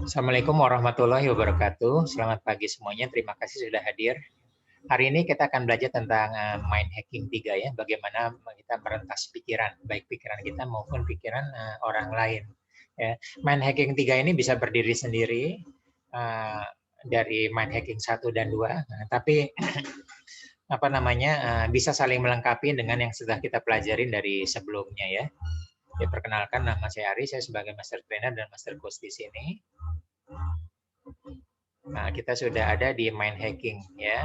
Assalamualaikum warahmatullahi wabarakatuh. Selamat pagi semuanya. Terima kasih sudah hadir. Hari ini kita akan belajar tentang mind hacking 3 ya. Bagaimana kita merentas pikiran, baik pikiran kita maupun pikiran orang lain. Ya. Mind hacking 3 ini bisa berdiri sendiri dari mind hacking 1 dan 2. Tapi bisa saling melengkapi dengan yang sudah kita pelajarin dari sebelumnya ya. Ya, perkenalkan, nama saya Ari, saya sebagai Master Trainer dan Master Coach di sini. Nah, kita sudah ada di mind hacking ya.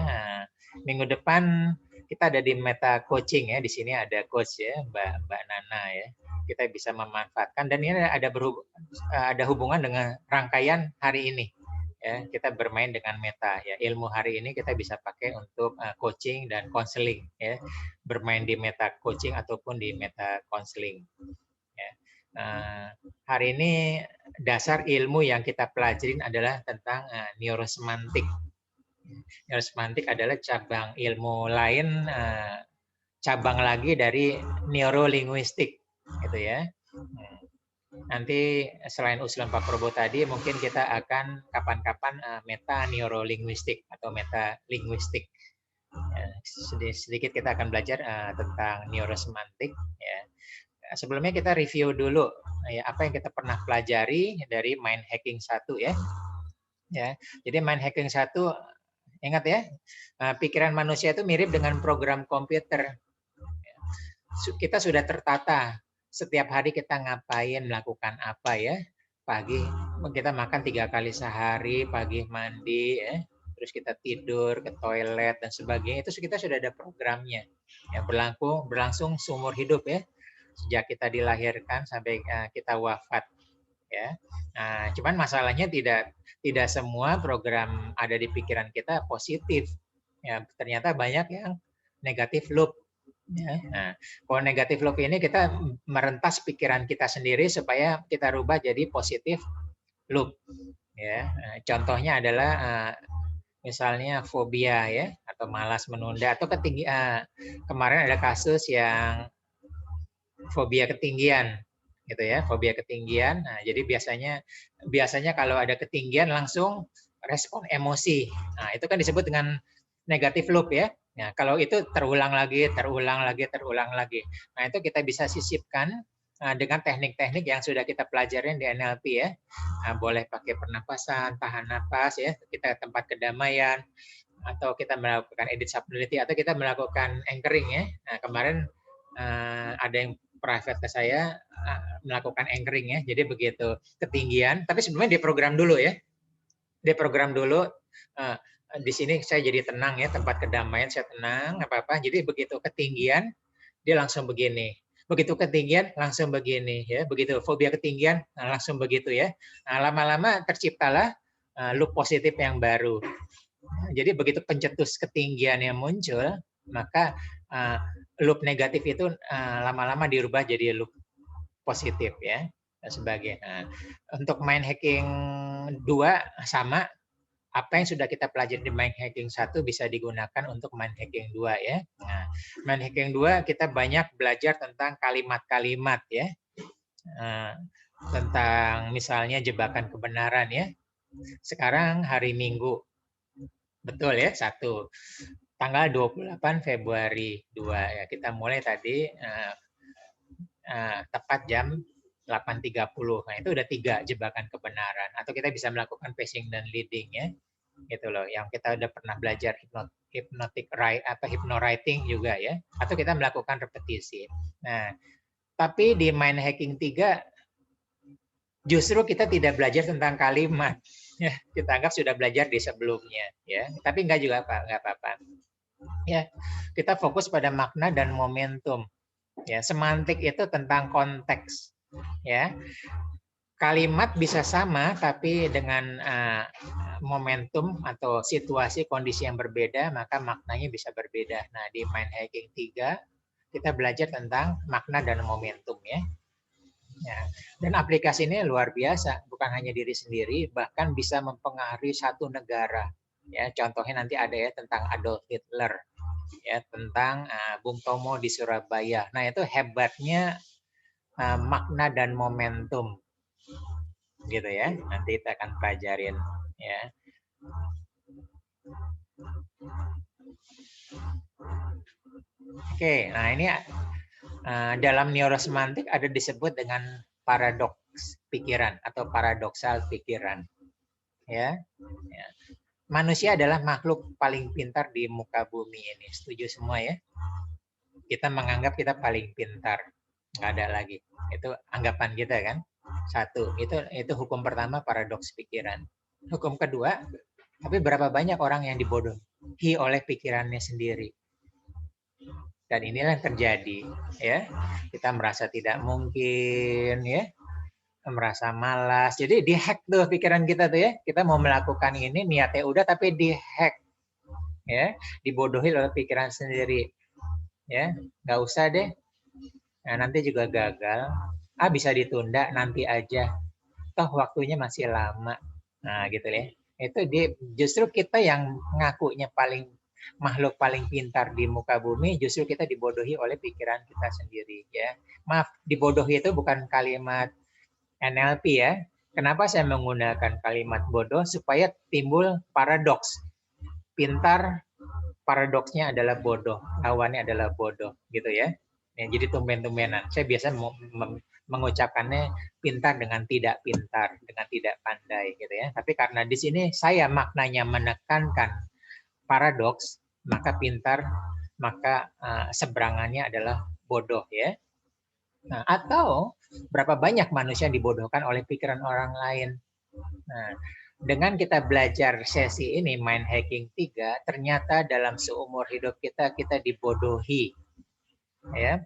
Minggu depan kita ada di meta coaching ya. Di sini ada coach ya, Mbak Nana ya. Kita bisa memanfaatkan dan ini ada hubungan dengan rangkaian hari ini. Ya, kita bermain dengan meta ya. Ilmu hari ini kita bisa pakai untuk coaching dan counseling ya. Bermain di meta coaching ataupun di meta counseling. Ya. Hari ini dasar ilmu yang kita pelajarin adalah tentang neurosemantik. Neurosemantik adalah cabang ilmu lain, cabang lagi dari neurolinguistik, gitu ya. Nanti selain usulan Pak Probo tadi, mungkin kita akan kapan-kapan meta neurolinguistik atau meta linguistik. Sedikit kita akan belajar tentang neurosemantik. Ya. Sebelumnya kita review dulu ya apa yang kita pernah pelajari dari mind hacking 1 ya. Ya. Jadi mind hacking 1, ingat ya, pikiran manusia itu mirip dengan program komputer. Kita sudah tertata setiap hari kita ngapain, melakukan apa ya. Pagi kita makan 3 kali sehari, pagi mandi ya. Terus kita tidur, ke toilet dan sebagainya, itu kita sudah ada programnya. Ya, berlangsung seumur hidup ya. Sejak kita dilahirkan sampai kita wafat ya. Nah, cuman masalahnya tidak semua program ada di pikiran kita positif. Ya, ternyata banyak yang negatif loop. Ya. Nah, kalau negatif loop ini kita merentas pikiran kita sendiri supaya kita rubah jadi positif loop. Ya, contohnya adalah misalnya fobia ya atau malas menunda atau kemarin ada kasus yang fobia ketinggian gitu ya, fobia ketinggian. Nah, jadi biasanya kalau ada ketinggian langsung respon emosi. Nah, itu kan disebut dengan negatif loop ya. Nah, kalau itu terulang lagi. Nah, itu kita bisa sisipkan dengan teknik-teknik yang sudah kita pelajarin di NLP ya. Nah, boleh pakai pernapasan, tahan napas ya, kita tempat kedamaian, atau kita melakukan edit subtlety, atau kita melakukan anchoring ya. Nah, kemarin ada yang private ke saya melakukan anchoring ya. Jadi begitu ketinggian, tapi sebelumnya diprogram dulu ya. Diprogram dulu. Di sini saya jadi tenang ya, tempat kedamaian saya tenang, apa-apa. Jadi begitu ketinggian, dia langsung begini. Begitu ketinggian, langsung begini ya. Begitu fobia ketinggian, langsung begitu ya. Nah, lama-lama terciptalah loop positif yang baru. Jadi begitu pencetus ketinggian yang muncul, maka loop negatif itu lama-lama dirubah jadi loop positif ya dan sebagainya. Nah, untuk mind hacking 2 sama, apa yang sudah kita pelajari di mind hacking 1 bisa digunakan untuk mind hacking 2 ya. Nah, mind hacking 2 kita banyak belajar tentang kalimat-kalimat ya. Tentang misalnya jebakan kebenaran ya. Sekarang hari Minggu. Betul ya, 1. Tanggal 28 Februari 2 ya. Kita mulai tadi tepat jam 8.30. Nah, itu udah 3 jebakan kebenaran. Atau kita bisa melakukan pacing dan leading ya. Gitu loh. Yang kita udah pernah belajar hypnowriting juga ya. Atau kita melakukan repetisi. Nah, tapi di mind hacking 3 justru kita tidak belajar tentang kalimat. Ya, kita anggap sudah belajar di sebelumnya ya. Tapi enggak juga enggak apa-apa. Ya, kita fokus pada makna dan momentum. Ya, semantik itu tentang konteks. Ya, kalimat bisa sama tapi dengan momentum atau situasi kondisi yang berbeda, maka maknanya bisa berbeda. Nah, di mind hacking 3 kita belajar tentang makna dan momentum ya. Ya, dan aplikasi ini luar biasa, bukan hanya diri sendiri, bahkan bisa mempengaruhi satu negara. Ya, contohnya nanti ada ya tentang Adolf Hitler, ya tentang Bung Tomo di Surabaya. Nah, itu hebatnya makna dan momentum. gitu ya. Nanti kita akan pelajarin ya. Oke, nah ini dalam neurosemantik ada disebut dengan paradoks pikiran atau paradoksal pikiran. Ya. Manusia adalah makhluk paling pintar di muka bumi ini. Setuju semua ya? Kita menganggap kita paling pintar. Nggak ada lagi. Itu anggapan kita kan? Satu, itu hukum pertama paradoks pikiran. Hukum kedua, tapi berapa banyak orang yang dibodohi oleh pikirannya sendiri. Dan inilah yang terjadi, ya. Kita merasa tidak mungkin, ya, merasa malas. Jadi dihack tuh pikiran kita tuh ya. Kita mau melakukan ini, niatnya udah, tapi dihack, ya, dibodohi oleh pikiran sendiri, ya. Nggak usah deh. Nah, nanti juga gagal. Bisa ditunda nanti aja. Toh waktunya masih lama. Nah, gitu ya. Itu justru kita yang ngakunya makhluk paling pintar di muka bumi, justru kita dibodohi oleh pikiran kita sendiri ya. Maaf, dibodohi itu bukan kalimat NLP ya. Kenapa saya menggunakan kalimat bodoh? Supaya timbul paradoks. Pintar, paradoksnya adalah bodoh. Lawannya adalah bodoh gitu ya. Jadi tumben-tumbenan. Saya biasa mengucapkannya pintar dengan tidak pintar, dengan tidak pandai gitu ya. Tapi karena di sini saya maknanya menekankan paradoks, maka pintar, maka seberangannya adalah bodoh ya. Nah, atau berapa banyak manusia yang dibodohkan oleh pikiran orang lain. Nah, dengan kita belajar sesi ini Mind Hacking 3, ternyata dalam seumur hidup kita dibodohi ya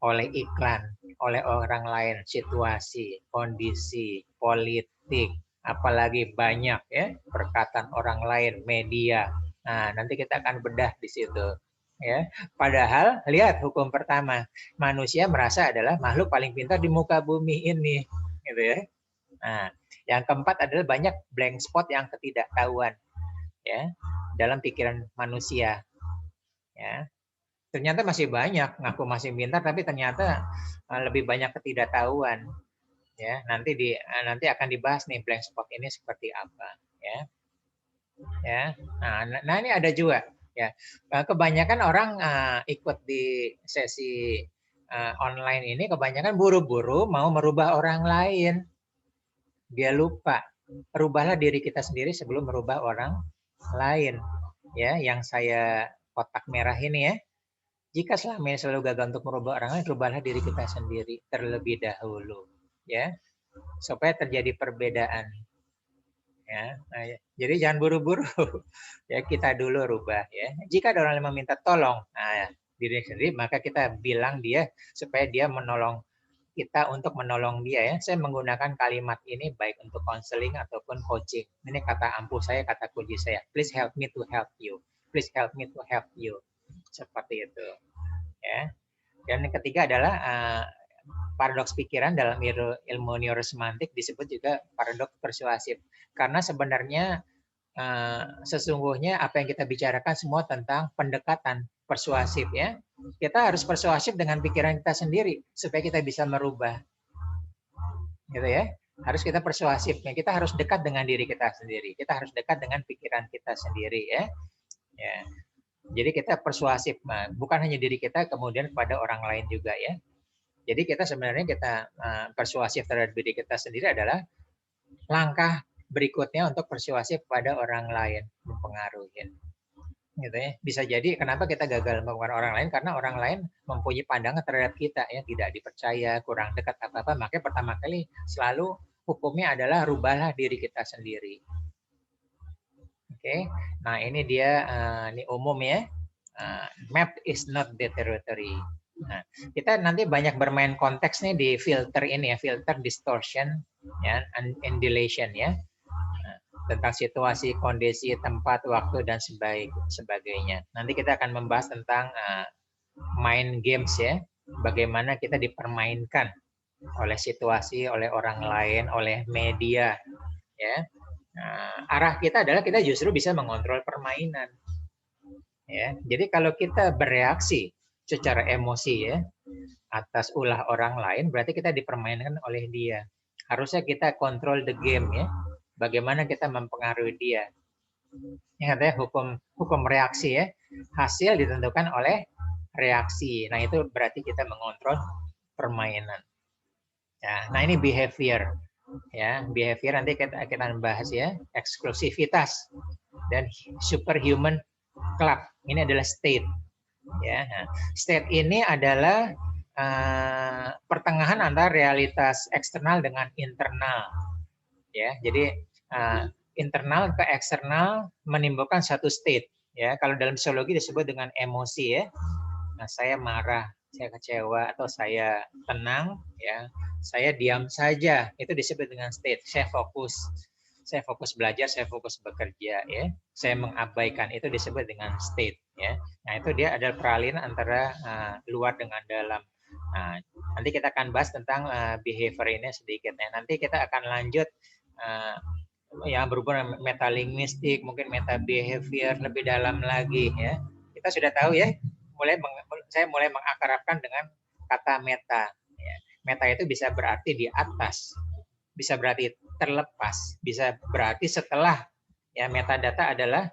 oleh iklan, oleh orang lain, situasi, kondisi, politik, apalagi banyak ya perkataan orang lain, media. Nah, nanti kita akan bedah di situ. Ya, padahal lihat hukum pertama, manusia merasa adalah makhluk paling pintar di muka bumi ini, gitu ya. Nah, yang keempat adalah banyak blank spot yang ketidaktahuan, ya, dalam pikiran manusia. Ya, ternyata masih banyak ngaku masih pintar, tapi ternyata lebih banyak ketidaktahuan. Ya, nanti akan dibahas nih blank spot ini seperti apa. Ya, ya. Nah ini ada juga. Ya, kebanyakan orang ikut di sesi online ini, kebanyakan buru-buru mau merubah orang lain. Dia lupa, rubahlah diri kita sendiri sebelum merubah orang lain. Ya, yang saya kotak merah ini ya. Jika selama ini selalu gagal untuk merubah orang lain, rubahlah diri kita sendiri terlebih dahulu. Ya, supaya terjadi perbedaan. Ya, jadi jangan buru-buru. Ya, kita dulu rubah ya. Jika ada orang yang meminta tolong, diri sendiri, maka kita bilang dia supaya dia menolong kita untuk menolong dia ya. Saya menggunakan kalimat ini baik untuk counseling ataupun coaching. Ini kata ampuh saya, kata kunci saya. Please help me to help you. Please help me to help you. Seperti itu. Ya. Dan yang ketiga adalah paradoks pikiran dalam ilmu neurosemantik disebut juga paradoks persuasif. Karena sebenarnya sesungguhnya apa yang kita bicarakan semua tentang pendekatan persuasif ya. Kita harus persuasif dengan pikiran kita sendiri supaya kita bisa merubah. Gitu ya. Harus kita persuasif. Kita harus dekat dengan diri kita sendiri. Kita harus dekat dengan pikiran kita sendiri ya. Ya. Jadi kita persuasif, bukan hanya diri kita, kemudian kepada orang lain juga ya. Jadi kita sebenarnya persuasif terhadap diri kita sendiri adalah langkah berikutnya untuk persuasif pada orang lain, mempengaruhi. Gitu ya. Bisa jadi kenapa kita gagal mempengaruhi orang lain, karena orang lain mempunyai pandangan terhadap kita ya, tidak dipercaya, kurang dekat apa-apa. Makanya pertama kali selalu hukumnya adalah rubahlah diri kita sendiri. Oke, nah ini dia ini umum ya. Map is not the territory. Nah, kita nanti banyak bermain konteks nih di filter ini ya, filter distortion ya, and dilation ya. Nah, tentang situasi, kondisi, tempat, waktu dan sebagainya. Nanti kita akan membahas tentang mind games ya, bagaimana kita dipermainkan oleh situasi, oleh orang lain, oleh media ya. Nah, arah kita adalah kita justru bisa mengontrol permainan. Ya, jadi kalau kita bereaksi secara emosi ya atas ulah orang lain, berarti kita dipermainkan oleh dia. Harusnya kita control the game ya. Bagaimana kita mempengaruhi dia. Ingat ya, hukum reaksi ya. Hasil ditentukan oleh reaksi. Nah, itu berarti kita mengontrol permainan. Ya, nah ini behavior. Ya, behavior nanti kita bahas ya, eksklusivitas dan superhuman club. Ini adalah state. Ya, nah, state ini adalah pertengahan antara realitas eksternal dengan internal. Ya, jadi internal ke eksternal menimbulkan satu state. Ya, kalau dalam psikologi disebut dengan emosi ya. Nah, saya marah, saya kecewa, atau saya tenang, ya, saya diam saja, itu disebut dengan state. Saya fokus belajar, saya fokus bekerja, ya, saya mengabaikan, itu disebut dengan state, ya. Nah, itu dia ada peralihan antara luar dengan dalam. Nah, nanti kita akan bahas tentang behavior ini sedikit. Nah, nanti kita akan lanjut yang berhubungan metalinguistik, mungkin meta behavior lebih dalam lagi, ya. Kita sudah tahu ya. Saya mulai mengakrabkan dengan kata meta. Meta itu bisa berarti di atas, bisa berarti terlepas, bisa berarti setelah. Ya, metadata adalah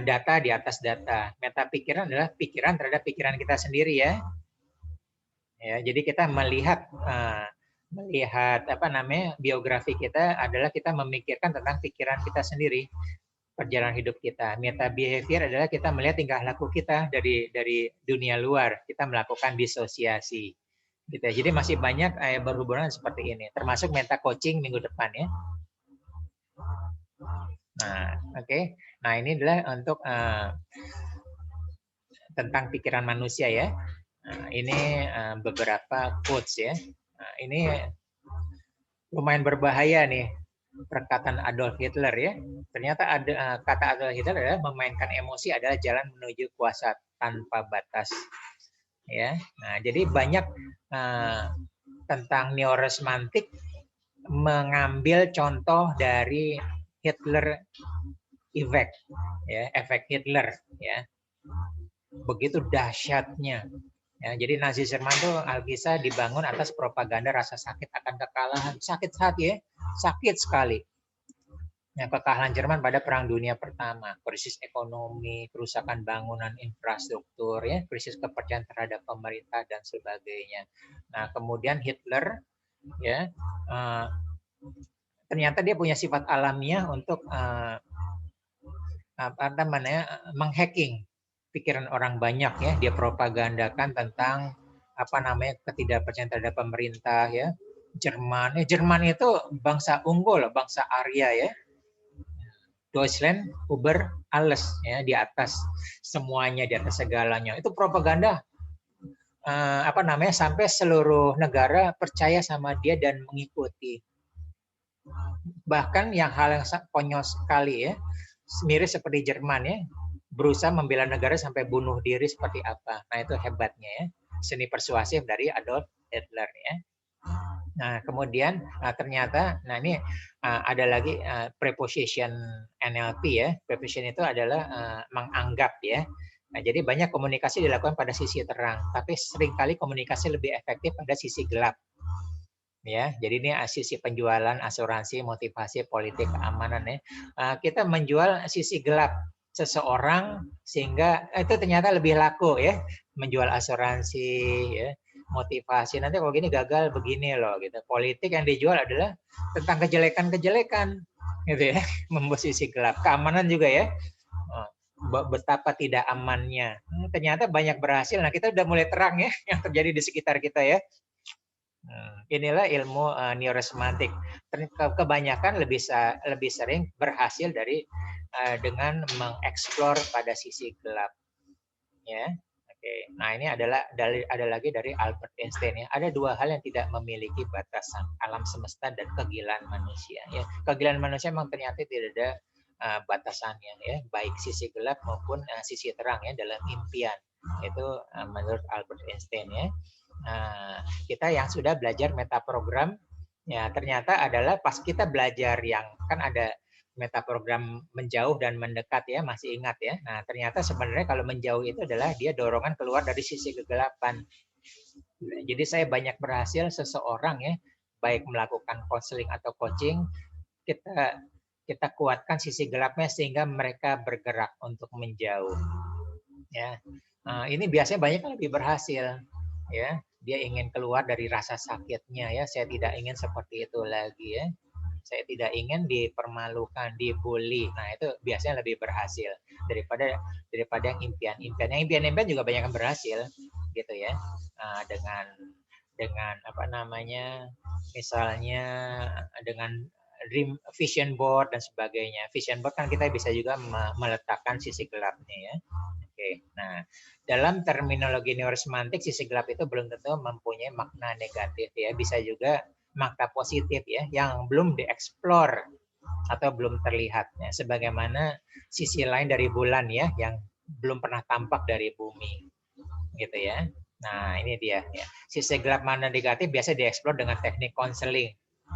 data di atas data. Meta pikiran adalah pikiran terhadap pikiran kita sendiri ya. Ya, jadi kita melihat biografi kita adalah kita memikirkan tentang pikiran kita sendiri. Perjalanan hidup kita. Meta behavior adalah kita melihat tingkah laku kita dari dunia luar. Kita melakukan disosiasi. Gitu. Jadi masih banyak berhubungan seperti ini. Termasuk meta coaching minggu depan ya. Nah, oke. Nah, ini adalah untuk tentang pikiran manusia ya. Nah, ini beberapa quotes ya. Nah, ini lumayan berbahaya nih. Perkataan Adolf Hitler ya. Ternyata ada kata Adolf Hitler adalah memainkan emosi adalah jalan menuju kuasa tanpa batas. Ya. Nah, jadi banyak tentang neoresmantik mengambil contoh dari Hitler effect ya, efek Hitler ya. Begitu dahsyatnya. Ya, jadi Nazi Jerman itu Alkisah dibangun atas propaganda rasa sakit akan kekalahan. Sakit hati ya, sakit sekali. Ya, kekalahan Jerman pada Perang Dunia Pertama, krisis ekonomi, kerusakan bangunan infrastruktur, ya, krisis kepercayaan terhadap pemerintah dan sebagainya. Nah, kemudian Hitler, ya, ternyata dia punya sifat alamiah untuk menghacking pikiran orang banyak ya. Dia propagandakan tentang ketidakpercayaan terhadap pemerintah ya. Jerman itu bangsa unggul, bangsa Arya ya. Deutschland über alles ya, di atas semuanya, di atas segalanya. Itu propaganda sampai seluruh negara percaya sama dia dan mengikuti. Bahkan hal yang konyol sekali ya, mirip seperti Jerman ya, berusaha membela negara sampai bunuh diri seperti apa. Nah, itu hebatnya ya, seni persuasif dari Adolf Hitler ya. Nah, kemudian ternyata, ini ada lagi preposition NLP ya. Preposition itu adalah menganggap ya. Nah, jadi banyak komunikasi dilakukan pada sisi terang, tapi seringkali komunikasi lebih efektif pada sisi gelap. Ya, jadi ini sisi penjualan, asuransi, motivasi, politik, keamanan ya. Kita menjual sisi gelap seseorang sehingga itu ternyata lebih laku ya, menjual asuransi ya, motivasi. Nanti kalau gini gagal begini loh gitu. Politik yang dijual adalah tentang kejelekan-kejelekan gitu ya, membuat sisi gelap. Keamanan juga ya. Betapa tidak amannya. Ternyata banyak berhasil. Nah, kita udah mulai terang ya yang terjadi di sekitar kita ya. Inilah ilmu neurosemantik. Kebanyakan lebih sering berhasil dengan mengeksplor pada sisi gelap. Ya, oke. Nah, ini ada lagi dari Albert Einstein ya. Ada dua hal yang tidak memiliki batasan: alam semesta dan kegilaan manusia. Ya, kegilaan manusia memang ternyata tidak ada batasannya ya, baik sisi gelap maupun sisi terang ya dalam impian. Itu menurut Albert Einstein ya. Kita yang sudah belajar metaprogram ya, ternyata adalah pas kita belajar yang kan ada metaprogram menjauh dan mendekat ya, masih ingat ya. Nah, ternyata sebenarnya kalau menjauh itu adalah dia dorongan keluar dari sisi kegelapan. Jadi saya banyak berhasil seseorang ya baik melakukan konseling atau coaching, kita kuatkan sisi gelapnya sehingga mereka bergerak untuk menjauh. Ya, ini biasanya banyak yang lebih berhasil. Ya, dia ingin keluar dari rasa sakitnya. Ya, saya tidak ingin seperti itu lagi. Ya, saya tidak ingin dipermalukan, dibully. Nah, itu biasanya lebih berhasil daripada yang impian-impian. Yang impian-impian juga banyak yang berhasil, gitu ya. Dengan apa namanya, misalnya dengan dream vision board dan sebagainya. Vision board kan kita bisa juga meletakkan sisi gelapnya ya. Oke. Nah, dalam terminologi neurosemantik sisi gelap itu belum tentu mempunyai makna negatif ya. Bisa juga makna positif ya yang belum dieksplor atau belum terlihat ya. Sebagaimana sisi lain dari bulan ya yang belum pernah tampak dari bumi. Gitu ya. Nah, ini dia ya. Sisi gelap mana negatif biasa dieksplor dengan teknik konseling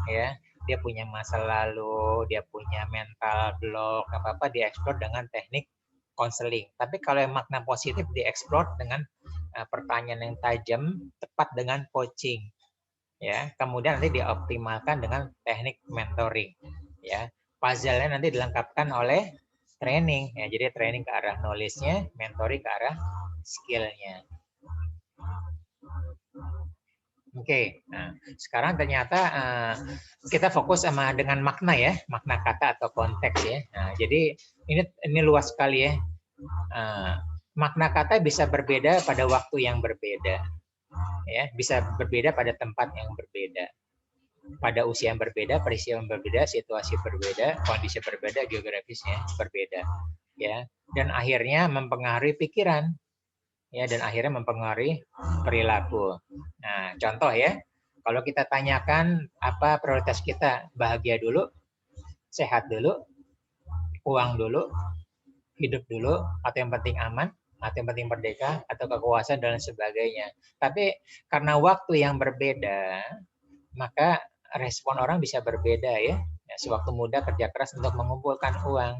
ya. Dia punya masa lalu, dia punya mental block, apa-apa dieksplor dengan teknik konseling. Tapi kalau yang makna positif dieksplor dengan pertanyaan yang tajam, tepat dengan coaching. Ya, kemudian nanti dioptimalkan dengan teknik mentoring. Ya, puzzle-nya nanti dilengkapkan oleh training. Ya, jadi training ke arah knowledge-nya, mentoring ke arah skill-nya. Oke, nah sekarang ternyata kita fokus sama dengan makna ya, makna kata atau konteks ya. Nah, jadi ini luas sekali ya. Makna kata bisa berbeda pada waktu yang berbeda, ya, bisa berbeda pada tempat yang berbeda, pada usia yang berbeda, peristiwa yang berbeda, situasi berbeda, kondisi berbeda, geografisnya berbeda, ya, dan akhirnya mempengaruhi pikiran. Ya, dan akhirnya mempengaruhi perilaku. Nah, contoh ya, kalau kita tanyakan apa prioritas kita, bahagia dulu, sehat dulu, uang dulu, hidup dulu, atau yang penting aman, atau yang penting merdeka, atau kekuasaan dan sebagainya. Tapi karena waktu yang berbeda, maka respon orang bisa berbeda ya. Sewaktu muda kerja keras untuk mengumpulkan uang,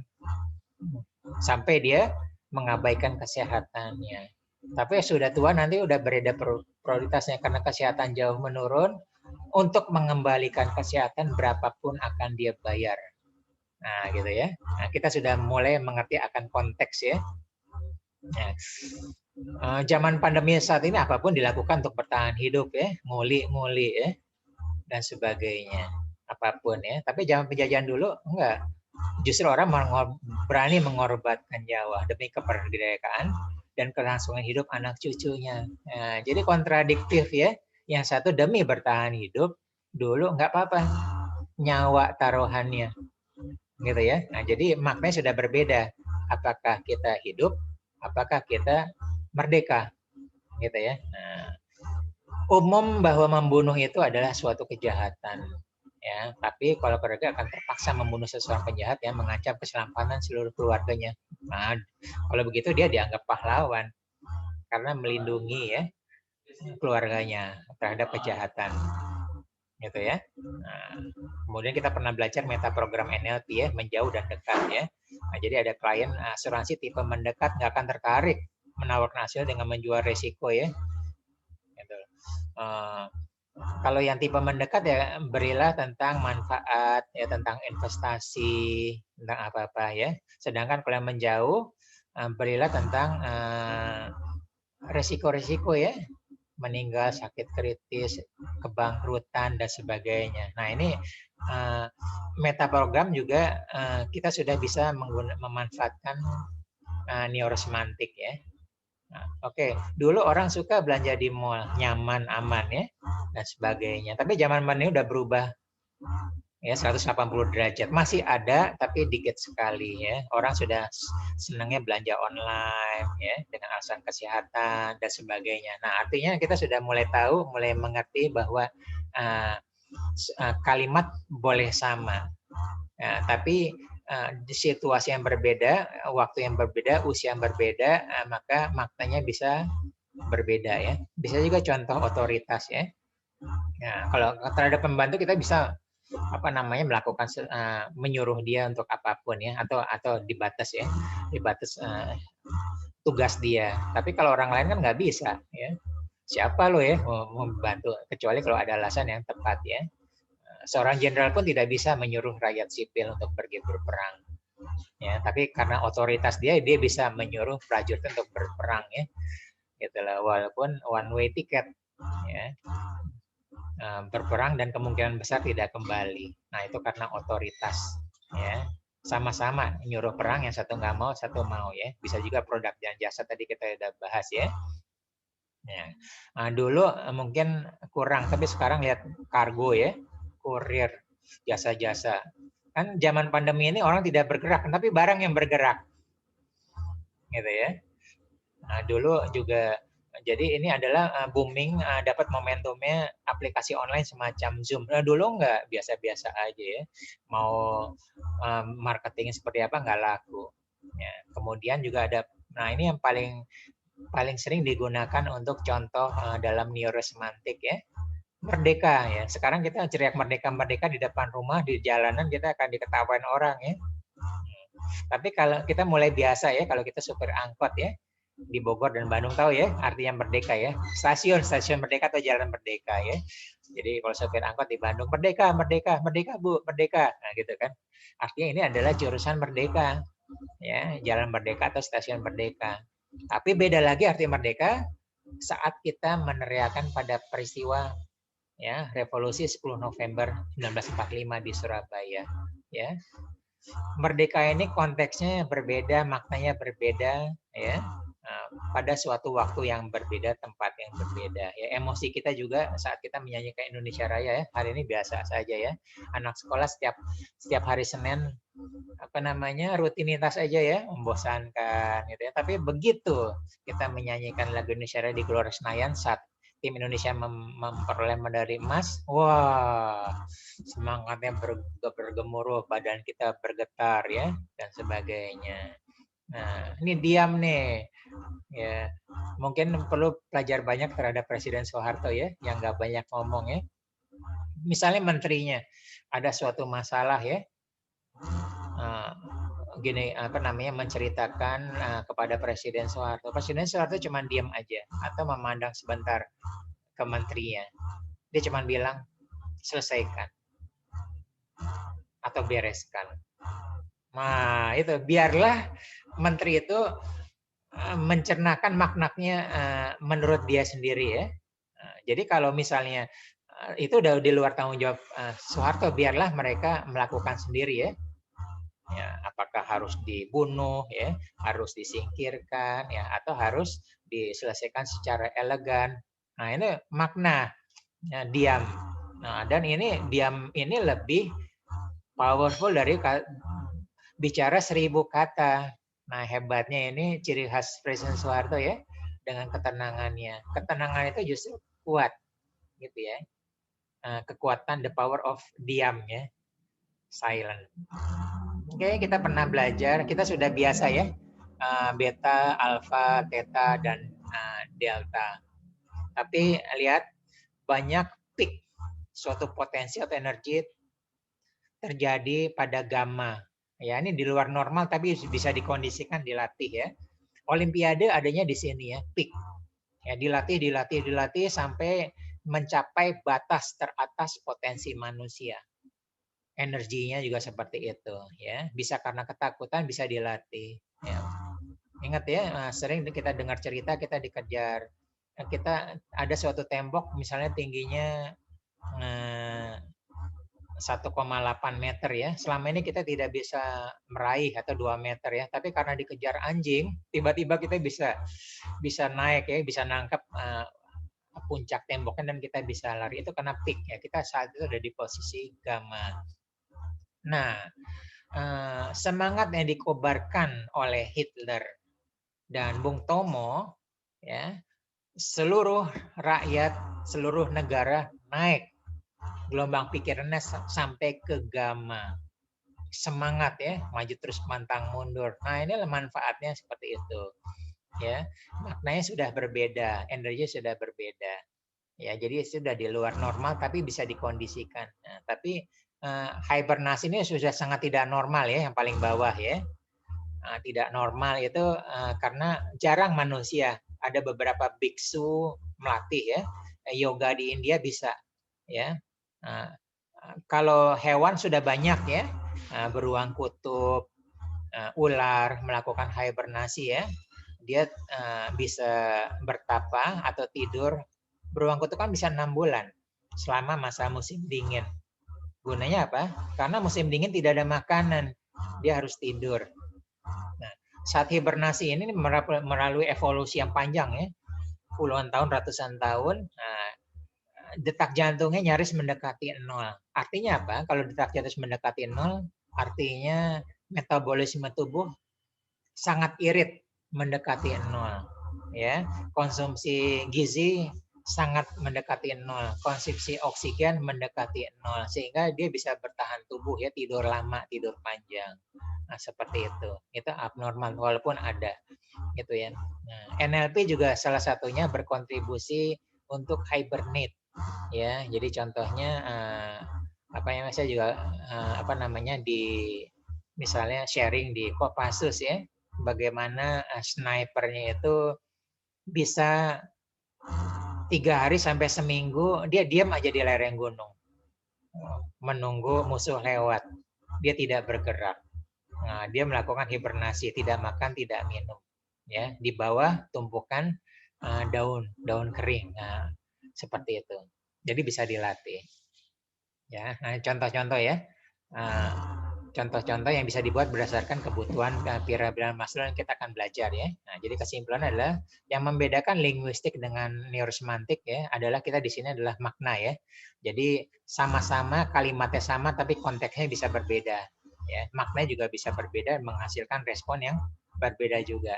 sampai dia mengabaikan kesehatannya. Tapi sudah tua nanti udah berbeda prioritasnya karena kesehatan jauh menurun. Untuk mengembalikan kesehatan berapapun akan dia bayar. Nah, gitu ya. Nah, kita sudah mulai mengerti akan konteks ya. Nah, zaman pandemi saat ini apapun dilakukan untuk bertahan hidup ya, nguli-nguli ya, dan sebagainya. Apapun ya. Tapi zaman penjajahan dulu enggak. Justru orang berani mengorbankan nyawa demi kemerdekaan dan kelangsungan hidup anak cucunya. Nah, jadi kontradiktif ya. Yang satu demi bertahan hidup, dulu nggak apa-apa. Nyawa taruhannya. Gitu ya. Nah, jadi maknanya sudah berbeda. Apakah kita hidup, apakah kita merdeka. Gitu ya. Nah, umum bahwa membunuh itu adalah suatu kejahatan. Ya, tapi kalau keluarga akan terpaksa membunuh seseorang penjahat yang mengancam keselamatan seluruh keluarganya. Nah, kalau begitu dia dianggap pahlawan karena melindungi ya keluarganya terhadap kejahatan, gitu ya. Nah, kemudian kita pernah belajar metaprogram NLP ya, menjauh dan dekat ya. Nah, jadi ada klien asuransi tipe mendekat nggak akan tertarik menawarkan hasil dengan menjual resiko ya. Gitu. Kalau yang tipe mendekat ya berilah tentang manfaat ya, tentang investasi, tentang apa-apa ya. Sedangkan kalau yang menjauh berilah tentang resiko-resiko ya, meninggal, sakit kritis, kebangkrutan dan sebagainya. Nah, ini metaprogram juga kita sudah bisa memanfaatkan neurosemantik ya. Nah, oke. Dulu orang suka belanja di mall, nyaman, aman ya, dan sebagainya. Tapi zaman ini udah berubah ya 180 derajat. Masih ada tapi dikit sekali ya. Orang sudah senangnya belanja online ya dengan alasan kesehatan dan sebagainya. Nah, artinya kita sudah mulai tahu, mulai mengerti bahwa kalimat boleh sama. Nah, tapi di situasi yang berbeda, waktu yang berbeda, usia yang berbeda, maka maknanya bisa berbeda ya. Bisa juga contoh otoritas ya. Nah, kalau terhadap pembantu kita bisa melakukan menyuruh dia untuk apapun ya, atau dibatas ya, dibatas tugas dia. Tapi kalau orang lain kan nggak bisa ya. Siapa lo ya mau membantu kecuali kalau ada alasan yang tepat ya. Seorang jenderal pun tidak bisa menyuruh rakyat sipil untuk pergi berperang. Ya, tapi karena otoritas dia bisa menyuruh prajurit untuk berperang ya. Gitu lah, walaupun one way ticket ya. Berperang dan kemungkinan besar tidak kembali. Nah, itu karena otoritas ya. Sama-sama nyuruh perang, yang satu nggak mau, satu mau ya. Bisa juga produk dan jasa tadi kita udah bahas ya. Ya. Dulu mungkin kurang, tapi sekarang lihat kargo ya, kurir, jasa-jasa. Kan zaman pandemi ini orang tidak bergerak, tapi barang yang bergerak. Gitu ya. Nah, dulu juga jadi ini adalah booming, dapat momentumnya aplikasi online semacam Zoom. Nah, dulu nggak, biasa-biasa aja ya. Mau marketing seperti apa nggak laku. Ya, kemudian juga ada, nah ini yang paling sering digunakan untuk contoh dalam neurosemantik ya. Merdeka ya. Sekarang kita teriak merdeka-merdeka di depan rumah, di jalanan kita akan diketawain orang ya. Tapi kalau kita mulai biasa ya, kalau kita supir angkot ya, di Bogor dan Bandung tahu ya artinya merdeka ya, stasiun merdeka atau jalan merdeka ya. Jadi kalau supir angkot di Bandung, merdeka Bu, merdeka, nah gitu kan, artinya ini adalah jurusan merdeka ya, jalan merdeka atau stasiun merdeka. Tapi beda lagi arti merdeka saat kita meneriakan pada peristiwa ya revolusi 10 November 1945 di Surabaya ya. Merdeka ini konteksnya berbeda, maknanya berbeda ya. Pada suatu waktu yang berbeda, tempat yang berbeda. Ya, emosi kita juga saat kita menyanyikan Indonesia Raya ya. Hari ini biasa saja ya. Anak sekolah setiap hari Senin rutinitas aja ya, membosankan gitu ya. Tapi begitu kita menyanyikan lagu Indonesia Raya di Gelora Senayan saat tim Indonesia memperoleh medali emas, wah semangatnya bergemuruh, badan kita bergetar ya dan sebagainya. Nah, ini diam nih. Ya, mungkin perlu belajar banyak terhadap Presiden Soeharto ya, yang nggak banyak ngomong ya. Misalnya menterinya ada suatu masalah ya, menceritakan kepada Presiden Soeharto. Presiden Soeharto cuma diam aja atau memandang sebentar ke menterinya. Dia cuma bilang selesaikan atau bereskan. Nah, itu biarlah menteri itu mencernakan maknanya menurut dia sendiri ya. Jadi kalau misalnya itu udah di luar tanggung jawab Soeharto, biarlah mereka melakukan sendiri ya. Ya, apakah harus dibunuh ya, harus disingkirkan ya, atau harus diselesaikan secara elegan. Nah, ini makna ya, diam. Nah, dan ini diam ini lebih powerful dari bicara 1000 kata. Nah, hebatnya ini ciri khas Presiden Soeharto ya, dengan ketenangannya. Ketenangan itu justru kuat, gitu ya. Kekuatan, the power of diam ya, silent. Oke, kita pernah belajar, kita sudah biasa ya, beta, alfa, theta, dan delta. Tapi lihat, banyak peak, suatu potensi atau energi terjadi pada gamma. Ya, ini di luar normal tapi bisa dikondisikan, dilatih ya. Olimpiade adanya di sini ya, peak. Ya, dilatih sampai mencapai batas teratas potensi manusia. Energinya juga seperti itu ya. Bisa karena ketakutan, bisa dilatih ya. Ingat ya, sering kita dengar cerita kita dikejar. Kita ada suatu tembok misalnya tingginya 1,8 meter ya. Selama ini kita tidak bisa meraih atau 2 meter ya. Tapi karena dikejar anjing, tiba-tiba kita bisa naik ya, bisa nangkep puncak temboknya dan kita bisa lari. Itu karena peak ya. Kita saat itu ada di posisi gamma. Nah, semangat yang dikobarkan oleh Hitler dan Bung Tomo ya, seluruh rakyat, seluruh negara naik gelombang pikirannya sampai ke gamma. Semangat ya, maju terus pantang mundur. Nah, ini manfaatnya seperti itu. Ya, maknanya sudah berbeda, energi sudah berbeda. Ya, jadi sudah di luar normal tapi bisa dikondisikan. Nah, tapi hibernasi ini sudah sangat tidak normal ya, yang paling bawah ya. Tidak normal itu karena jarang manusia. Ada beberapa biksu melatih ya, yoga di India bisa ya. Kalau hewan sudah banyak ya, beruang kutub, ular melakukan hibernasi ya, dia bisa bertapa atau tidur. Beruang kutub kan bisa 6 bulan selama masa musim dingin. Gunanya apa? Karena musim dingin tidak ada makanan, dia harus tidur. Nah, saat hibernasi ini melalui evolusi yang panjang ya, puluhan tahun, ratusan tahun, detak jantungnya nyaris mendekati 0. Artinya apa? Kalau detak jantung mendekati 0, artinya metabolisme tubuh sangat irit, mendekati 0. Ya, konsumsi gizi sangat mendekati 0, konsumsi oksigen mendekati 0, sehingga dia bisa bertahan tubuh ya, tidur lama, tidur panjang. Nah, seperti itu. Itu abnormal walaupun ada gitu ya. Nah, NLP juga salah satunya berkontribusi untuk hibernate ya. Jadi contohnya apa yang saya juga di misalnya sharing di Kopassus ya, bagaimana snipernya itu bisa 3 hari sampai seminggu dia diam aja di lereng gunung menunggu musuh lewat, dia tidak bergerak. Nah, dia melakukan hibernasi, tidak makan, tidak minum ya, di bawah tumpukan daun kering. Nah, seperti itu. Jadi bisa dilatih ya. Nah, contoh-contoh ya, contoh-contoh yang bisa dibuat berdasarkan kebutuhan piramida Maslow yang kita akan belajar ya. Nah, jadi kesimpulan adalah yang membedakan linguistik dengan neurosemantik ya adalah kita di sini adalah makna ya. Jadi sama-sama kalimatnya sama tapi konteksnya bisa berbeda ya. Maknanya juga bisa berbeda menghasilkan respon yang berbeda juga.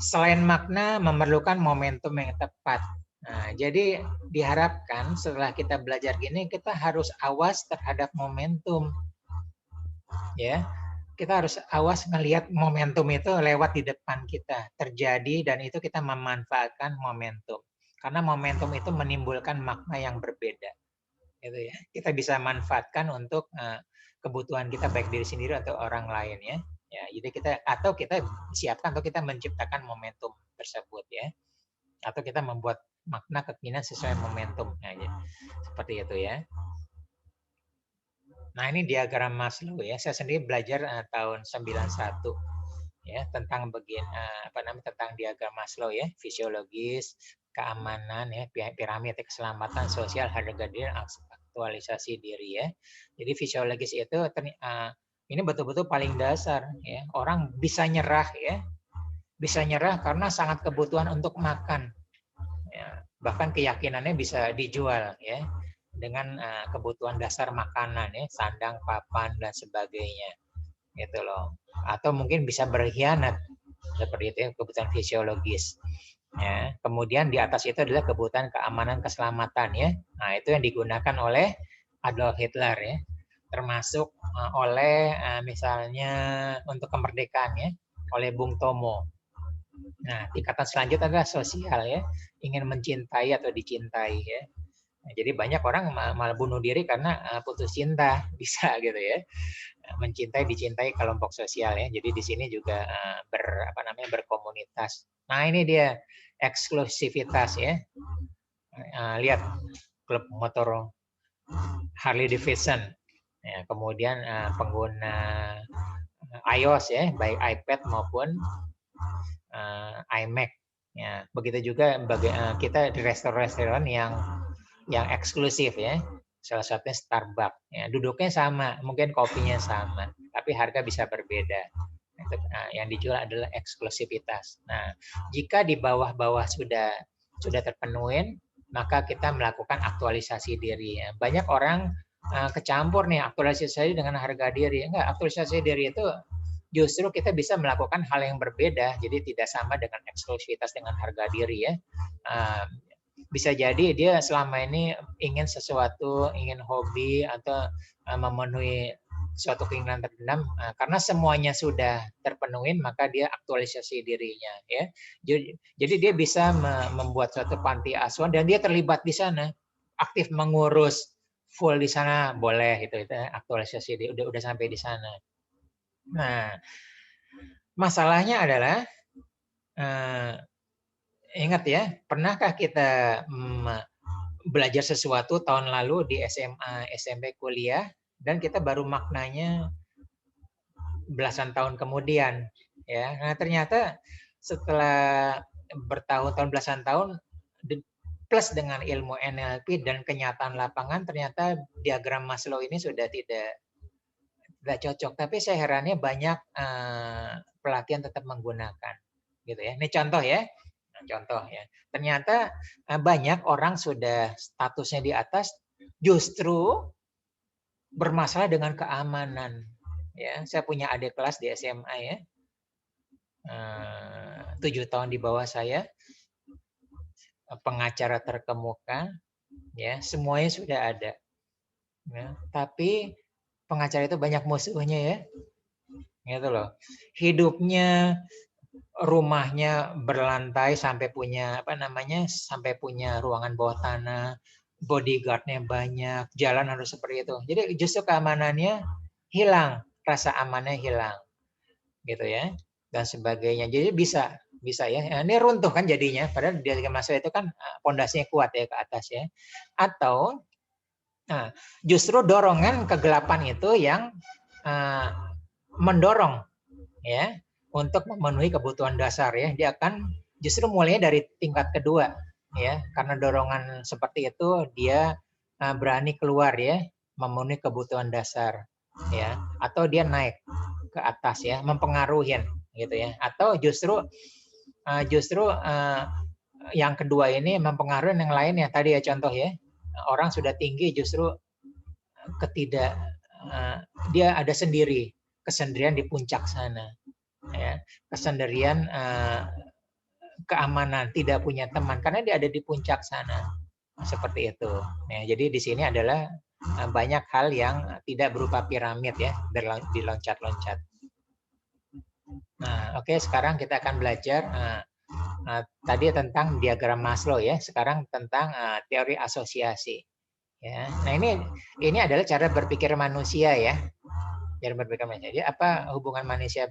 Selain makna memerlukan momentum yang tepat. Nah, jadi diharapkan setelah kita belajar gini kita harus awas terhadap momentum. Ya, kita harus awas melihat momentum itu lewat di depan kita terjadi dan itu kita memanfaatkan momentum. Karena momentum itu menimbulkan makna yang berbeda. Gitu ya. Kita bisa manfaatkan untuk kebutuhan kita baik diri sendiri atau orang lain ya. Ya, jadi kita siapkan atau kita menciptakan momentum tersebut ya. Atau kita membuat makna keinginan sesuai momentum. Nah, ya. Seperti itu ya. Nah, ini diagram Maslow ya. Saya sendiri belajar tahun 91 ya tentang tentang diagram Maslow ya, fisiologis, keamanan ya, piramid keselamatan sosial, harga diri, aktualisasi diri ya. Jadi fisiologis itu ini betul-betul paling dasar ya. Orang bisa nyerah ya. Bisa nyerah karena sangat kebutuhan untuk makan. Ya, bahkan keyakinannya bisa dijual ya dengan kebutuhan dasar makanan ya, sandang, papan dan sebagainya. Gitu loh. Atau mungkin bisa berkhianat seperti itu ya, kebutuhan fisiologis. Ya, kemudian di atas itu adalah kebutuhan keamanan keselamatan ya. Nah, itu yang digunakan oleh Adolf Hitler ya. Termasuk oleh misalnya untuk kemerdekaan ya, oleh Bung Tomo. Nah, tingkatan selanjutnya adalah sosial ya, ingin mencintai atau dicintai ya. Nah, jadi banyak orang malah bunuh diri karena putus cinta, bisa gitu ya. Mencintai, dicintai kelompok sosial ya. Jadi di sini juga berkomunitas. Nah, ini dia eksklusivitas ya. Lihat klub motor Harley Davidson. Ya, kemudian pengguna iOS ya, baik iPad maupun iMac. Ya, begitu juga kita di restoran-restoran yang eksklusif ya. Salah satunya Starbucks. Ya, duduknya sama, mungkin kopinya sama, tapi harga bisa berbeda. Yang dijual adalah eksklusivitas. Nah, jika di bawah-bawah sudah terpenuhi, maka kita melakukan aktualisasi diri. Ya. Banyak orang kecampur nih aktualisasi dengan harga diri. Enggak, aktualisasi diri itu justru kita bisa melakukan hal yang berbeda. Jadi tidak sama dengan eksklusivitas dengan harga diri ya. Bisa jadi dia selama ini ingin sesuatu, ingin hobi atau memenuhi suatu keinginan terpendam karena semuanya sudah terpenuhi maka dia aktualisasi dirinya ya. Jadi dia bisa membuat suatu panti asuhan dan dia terlibat di sana, aktif mengurus full di sana boleh itu aktualisasi dia udah sampai di sana. Nah, masalahnya adalah ingat ya, pernahkah kita belajar sesuatu tahun lalu di SMA, SMP, kuliah, dan kita baru maknanya belasan tahun kemudian, ya. Nah, ternyata setelah bertahun-tahun, belasan tahun, plus dengan ilmu NLP dan kenyataan lapangan, ternyata diagram Maslow ini sudah tidak cocok. Tapi saya herannya banyak pelatihan tetap menggunakan, gitu ya. Ini contoh ya. Nah, contoh ya. Ternyata banyak orang sudah statusnya di atas, justru bermasalah dengan keamanan. Ya, saya punya adik kelas di SMA ya, 7 tahun di bawah saya, pengacara terkemuka, ya semuanya sudah ada. Ya, tapi pengacara itu banyak musuhnya ya, gitu loh. Hidupnya, rumahnya berlantai sampai punya sampai punya ruangan bawah tanah, bodyguardnya banyak, jalan harus seperti itu. Jadi justru keamanannya hilang, rasa amannya hilang, gitu ya, dan sebagainya. Jadi bisa ya. Ini runtuh kan jadinya, padahal di masa itu kan pondasinya kuat ya ke atas ya. Atau justru dorongan kegelapan itu yang mendorong ya untuk memenuhi kebutuhan dasar ya. Dia akan justru mulainya dari tingkat kedua ya, karena dorongan seperti itu dia berani keluar ya, memenuhi kebutuhan dasar ya, atau dia naik ke atas ya, mempengaruhi gitu ya, atau justru yang kedua ini mempengaruhi yang lain ya, tadi ya contoh ya, orang sudah tinggi justru dia ada sendiri, kesendirian di puncak sana ya, kesendirian, keamanan, tidak punya teman karena dia ada di puncak sana, seperti itu ya. Jadi di sini adalah banyak hal yang tidak berupa piramid ya, diloncat-loncat. Nah, oke, sekarang kita akan belajar tadi tentang diagram Maslow ya, sekarang tentang teori asosiasi ya. Nah, ini adalah cara berpikir manusia ya. Cara berpikir manusia. Jadi apa hubungan manusia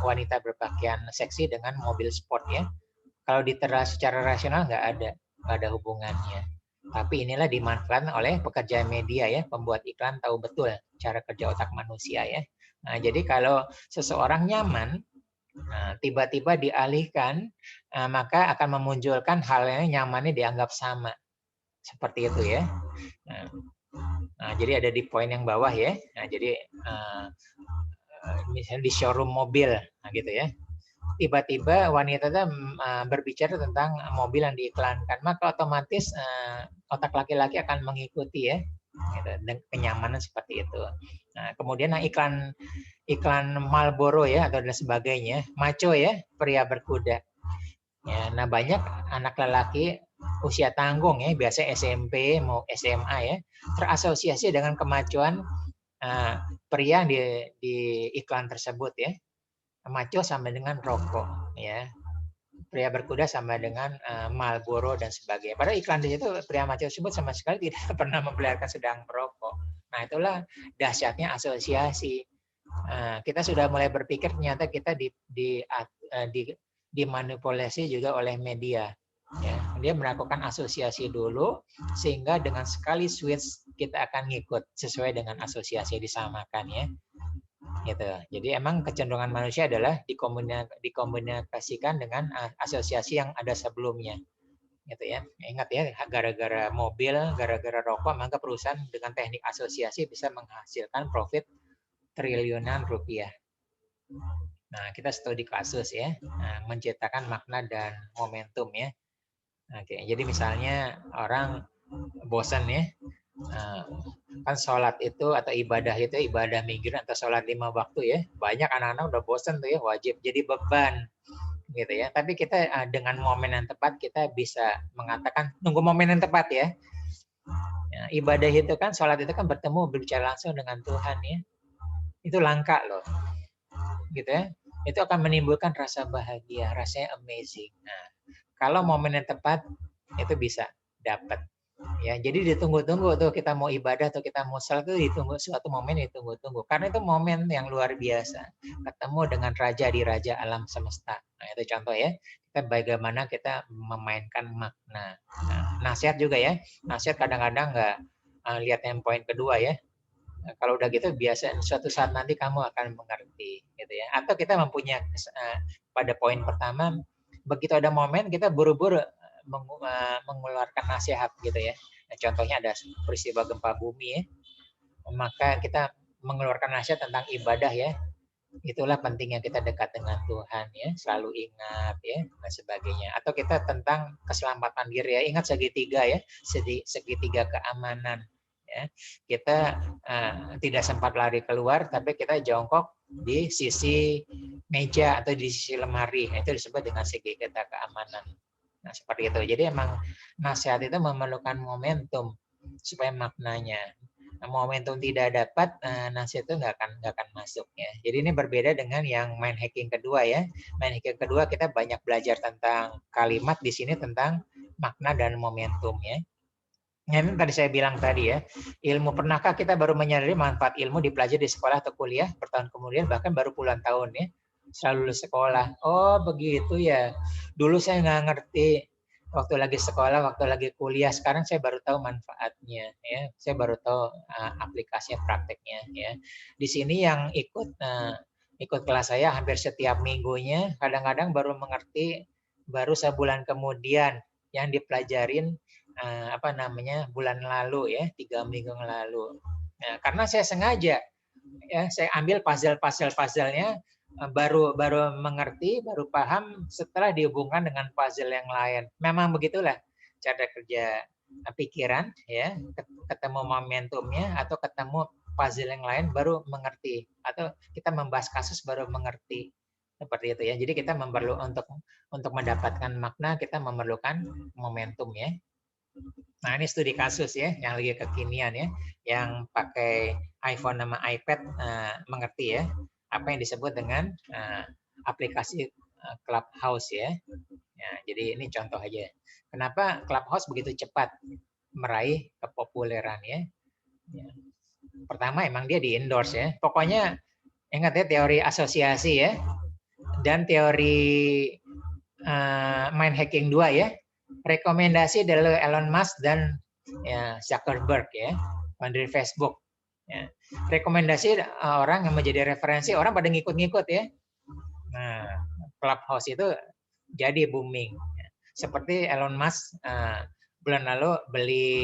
wanita berpakaian seksi dengan mobil sport ya? Kalau diterapkan secara rasional nggak ada hubungannya. Tapi inilah dimanfaatkan oleh pekerja media ya, pembuat iklan tahu betul cara kerja otak manusia ya. Nah, jadi kalau seseorang nyaman, tiba-tiba dialihkan, maka akan memunculkan hal yang nyamannya dianggap sama. Seperti itu ya. Nah, jadi ada di poin yang bawah ya. Nah, jadi misalnya di showroom mobil, nah gitu ya. Tiba-tiba wanita itu berbicara tentang mobil yang diiklankan, maka otomatis otak laki-laki akan mengikuti ya, gitu, dan kenyamanan seperti itu. Nah, kemudian iklan Marlboro ya atau dan sebagainya, maco ya, pria berkuda. Ya, nah banyak anak lelaki usia tanggung ya, biasa SMP mau SMA ya, terasosiasi dengan kemajuan pria di iklan tersebut ya. Maco sama dengan rokok ya, pria berkuda sama dengan Marlboro dan sebagainya. Padahal iklan di situ pria maco tersebut sama sekali tidak pernah memperlihatkan sedang merokok. Nah, itulah dahsyatnya asosiasi. Kita sudah mulai berpikir ternyata kita dimanipulasi juga oleh media. Ya, dia melakukan asosiasi dulu sehingga dengan sekali switch kita akan ngikut sesuai dengan asosiasi disamakan ya. Gitu. Jadi emang kecenderungan manusia adalah dikomunikasikan dengan asosiasi yang ada sebelumnya. Gitu ya. Ingat ya, gara-gara mobil, gara-gara rokok, maka perusahaan dengan teknik asosiasi bisa menghasilkan profit triliunan rupiah. Nah, kita studi kasus ya, menciptakan makna dan momentum ya. Oke, jadi misalnya orang bosan ya, kan sholat itu atau ibadah mingguan atau sholat 5 waktu ya, banyak anak-anak udah bosan tuh ya, wajib jadi beban gitu ya. Tapi kita dengan momen yang tepat kita bisa mengatakan nunggu momen yang tepat ya. Ibadah itu kan, sholat itu kan bertemu berbicara langsung dengan Tuhan ya, itu langka loh gitu ya. Itu akan menimbulkan rasa bahagia, rasanya amazing. Nah, kalau momen yang tepat itu bisa dapat. Ya, jadi ditunggu-tunggu tuh kita mau ibadah atau kita mau sholat tuh ditunggu, suatu momen ditunggu-tunggu. Karena itu momen yang luar biasa. Ketemu dengan raja di raja alam semesta. Nah, itu contoh ya. Kita bagaimana kita memainkan makna. Nah, nasihat juga ya. Nasihat kadang-kadang nggak lihat yang poin kedua ya. Nah, kalau udah gitu biasa suatu saat nanti kamu akan mengerti gitu ya. Atau kita mempunyai pada poin pertama begitu ada momen kita buru-buru mengeluarkan nasihat gitu ya. Nah, contohnya ada peristiwa gempa bumi ya. Maka kita mengeluarkan nasihat tentang ibadah ya. Itulah pentingnya kita dekat dengan Tuhan ya, selalu ingat ya dan sebagainya. Atau kita tentang keselamatan diri ya, ingat segitiga ya, segitiga keamanan ya. Kita tidak sempat lari keluar, tapi kita jongkok di sisi meja atau di sisi lemari. Itu disebut dengan segitiga keamanan. Nah, seperti itu. Jadi emang nasihat itu memerlukan momentum supaya maknanya. Nah, momentum tidak dapat, nasihat itu nggak akan masuk ya. Jadi ini berbeda dengan yang mind hacking kedua ya. Mind hacking kedua kita banyak belajar tentang kalimat, di sini tentang makna dan momentum ya. Nah, ini tadi saya bilang tadi ya, ilmu, pernahkah kita baru menyadari manfaat ilmu dipelajari di sekolah atau kuliah, bertahun kemudian bahkan baru puluhan tahun ya, selalu lulus sekolah. Oh begitu ya, dulu saya nggak ngerti waktu lagi sekolah, waktu lagi kuliah, sekarang saya baru tahu manfaatnya ya, saya baru tahu aplikasinya, prakteknya ya. Di sini yang ikut kelas saya hampir setiap minggunya, kadang-kadang baru mengerti baru sebulan kemudian yang dipelajarin bulan lalu ya, 3 minggu yang lalu. Nah, karena saya sengaja ya, saya ambil puzzle-nya baru mengerti, baru paham setelah dihubungkan dengan puzzle yang lain. Memang begitulah cara kerja pikiran ya, ketemu momentumnya atau ketemu puzzle yang lain baru mengerti, atau kita membahas kasus baru mengerti. Seperti itu ya. Jadi kita untuk mendapatkan makna kita memerlukan momentum ya. Nah, ini studi kasus ya, yang lagi kekinian ya, yang pakai iPhone sama iPad mengerti ya, apa yang disebut dengan aplikasi Clubhouse ya. Ya. Jadi ini contoh aja. Kenapa Clubhouse begitu cepat meraih kepopuleran ya? Ya. Pertama, emang dia di endorse ya. Pokoknya ingat ya teori asosiasi ya, dan teori mind hacking 2 ya. Rekomendasi dari Elon Musk dan ya, Zuckerberg ya, dari Facebook. Ya. Rekomendasi orang yang menjadi referensi, orang pada ngikut-ngikut ya. Nah, Clubhouse itu jadi booming. Seperti Elon Musk bulan lalu beli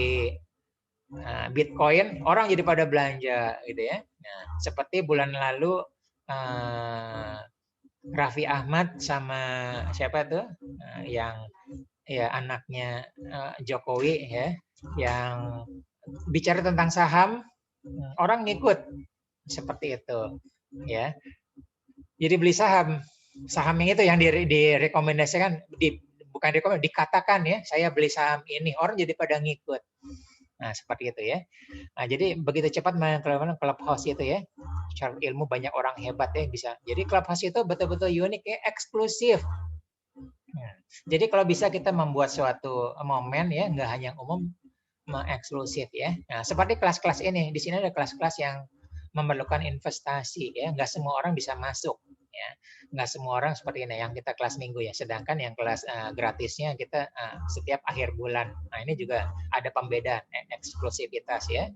Bitcoin, orang jadi pada belanja gitu ya. Nah, seperti bulan lalu Raffi Ahmad sama siapa tuh yang ya anaknya Jokowi ya, yang bicara tentang saham, orang ngikut seperti itu ya. Jadi beli saham yang itu yang direkomendasikan, bukan rekomendasi, dikatakan ya, saya beli saham ini, orang jadi pada ngikut. Nah, seperti itu ya. Nah, jadi begitu cepat melakukan Clubhouse itu ya. Secara ilmu banyak orang hebat ya bisa. Jadi Clubhouse itu betul-betul unik ya, eksklusif. Jadi kalau bisa kita membuat suatu momen ya, nggak hanya umum, eksklusif ya. Nah, seperti kelas-kelas ini, di sini ada kelas-kelas yang memerlukan investasi ya, nggak semua orang bisa masuk ya, nggak semua orang seperti ini yang kita kelas minggu ya, sedangkan yang kelas gratisnya kita setiap akhir bulan. Nah, ini juga ada pembedaan eksklusivitas ya.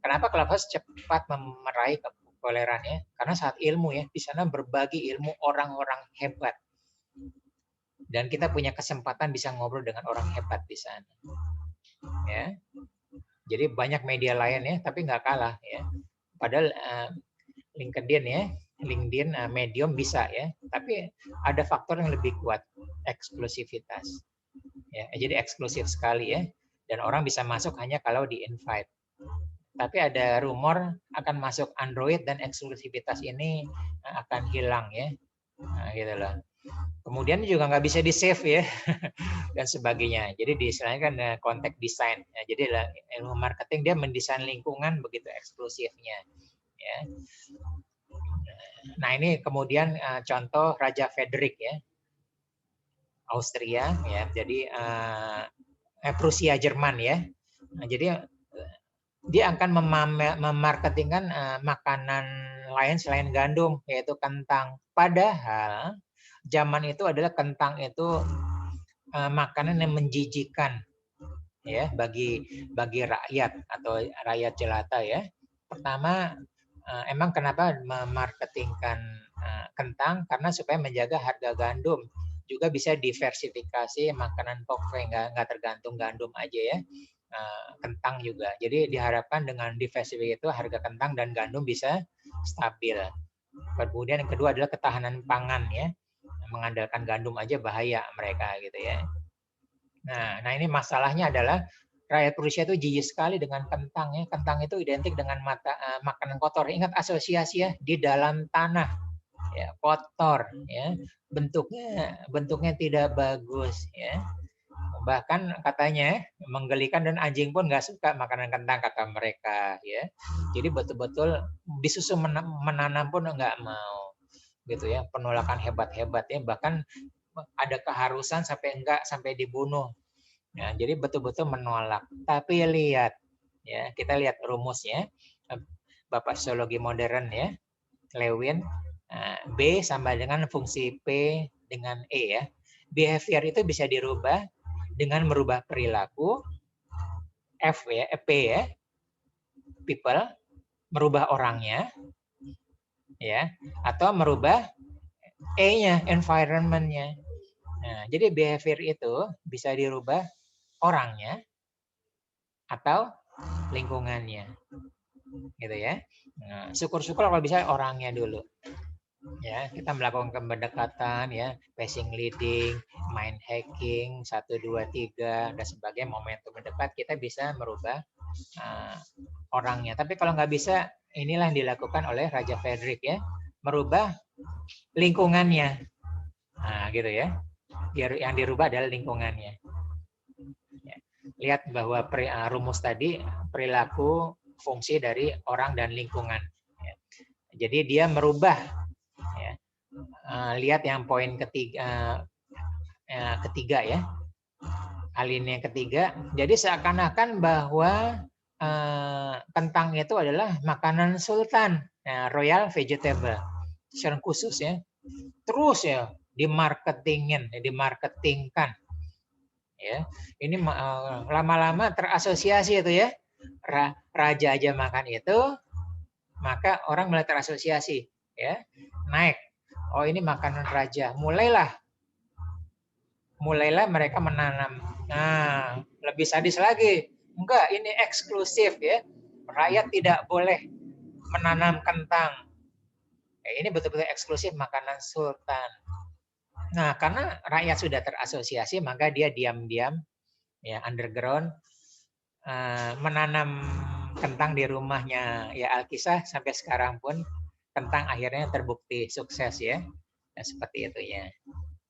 Kenapa Clubhouse cepat meraih kepopuleran ya? Karena saat ilmu ya, di sana berbagi ilmu orang-orang hebat. Dan kita punya kesempatan bisa ngobrol dengan orang hebat di sana. Ya. Jadi banyak media lain ya, tapi nggak kalah ya. Padahal LinkedIn ya, Medium bisa ya, tapi ada faktor yang lebih kuat, eksklusivitas. Ya, jadi eksklusif sekali ya, dan orang bisa masuk hanya kalau di-invite. Tapi ada rumor akan masuk Android dan eksklusivitas ini akan hilang ya. Nah, gitu loh. Kemudian juga nggak bisa di-save ya, dan sebagainya. Jadi di istilahnya kan konteks desain. Ya, jadi ilmu marketing dia mendesain lingkungan begitu eksklusifnya. Ya. Nah ini kemudian contoh Raja Frederick ya, Austria ya. Jadi Prusia Jerman ya. Nah, jadi dia akan memarketingkan makanan lain selain gandum, yaitu kentang. Padahal zaman itu adalah kentang itu makanan yang menjijikan ya bagi rakyat atau rakyat jelata ya. Pertama, emang kenapa memarketingkan kentang? Karena supaya menjaga harga gandum. Juga bisa diversifikasi makanan pokok, nggak tergantung gandum aja ya. Kentang juga. Jadi diharapkan dengan diversifikasi itu harga kentang dan gandum bisa stabil. Kemudian yang kedua adalah ketahanan pangan ya. Mengandalkan gandum aja bahaya mereka gitu ya. Nah ini masalahnya adalah rakyat Rusia itu jijik sekali dengan kentang ya. Kentang itu identik dengan makanan kotor. Ingat asosiasi ya, di dalam tanah ya, kotor ya. Bentuknya tidak bagus ya. Bahkan katanya menggelikan dan anjing pun nggak suka makanan kentang kata mereka ya. Jadi betul-betul disuruh menanam pun nggak mau gitu ya. Penolakan hebat-hebat ya. Bahkan ada keharusan sampai dibunuh. Ya, jadi betul-betul menolak. Tapi lihat ya, kita lihat rumusnya. Bapak sosiologi modern ya, Lewin. B sama dengan fungsi P dengan E ya. Behavior itu bisa dirubah dengan merubah perilaku. F ya, P ya, people, merubah orangnya ya, atau merubah E-nya, environment-nya. Nah, jadi behavior itu bisa dirubah orangnya atau lingkungannya. Gitu ya. Nah, syukur-syukur kalau bisa orangnya dulu. Ya, kita melakukan pendekatan ya, passing leading, mind hacking, 1 2 3 dan sebagainya, momentum mendekat kita bisa merubah orangnya. Tapi kalau nggak bisa, inilah yang dilakukan oleh Raja Frederick ya, merubah lingkungannya. Nah, gitu ya. Yang dirubah adalah lingkungannya. Ya. Lihat bahwa rumus tadi perilaku fungsi dari orang dan lingkungan. Ya. Jadi dia merubah. Ya. Lihat yang poin ketiga ya. Alinea ketiga. Jadi seakan-akan bahwa kentang itu adalah makanan sultan, royal vegetable, secara khusus ya. Terus ya dimarketingkan ya. Ini lama-lama terasosiasi itu ya. Raja aja makan itu, maka orang mulai terasosiasi ya. Naik. Oh, ini makanan raja. Mulailah mereka menanam. Nah, lebih sadis lagi. Enggak, ini eksklusif ya. Rakyat tidak boleh menanam kentang. Ini betul-betul eksklusif makanan sultan. Nah, karena rakyat sudah terasosiasi, maka dia diam-diam ya underground menanam kentang di rumahnya ya Alkisah. Sampai sekarang pun kentang akhirnya terbukti sukses ya. Nah, seperti itu ya.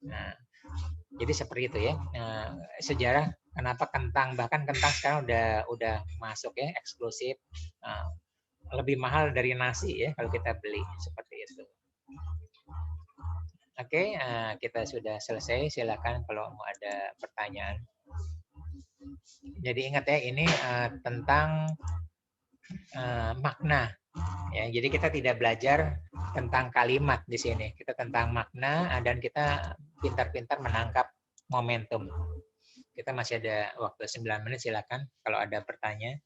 Nah, jadi seperti itu ya. Sejarah kenapa kentang, bahkan kentang sekarang udah masuk ya, eksklusif. Lebih mahal dari nasi ya kalau kita beli, seperti itu. Oke, kita sudah selesai. Silakan kalau mau ada pertanyaan. Jadi ingat ya, ini tentang makna. Ya, jadi kita tidak belajar tentang kalimat di sini. Kita tentang makna dan kita pintar-pintar menangkap momentum. Kita masih ada waktu 9 menit, silakan kalau ada pertanyaan.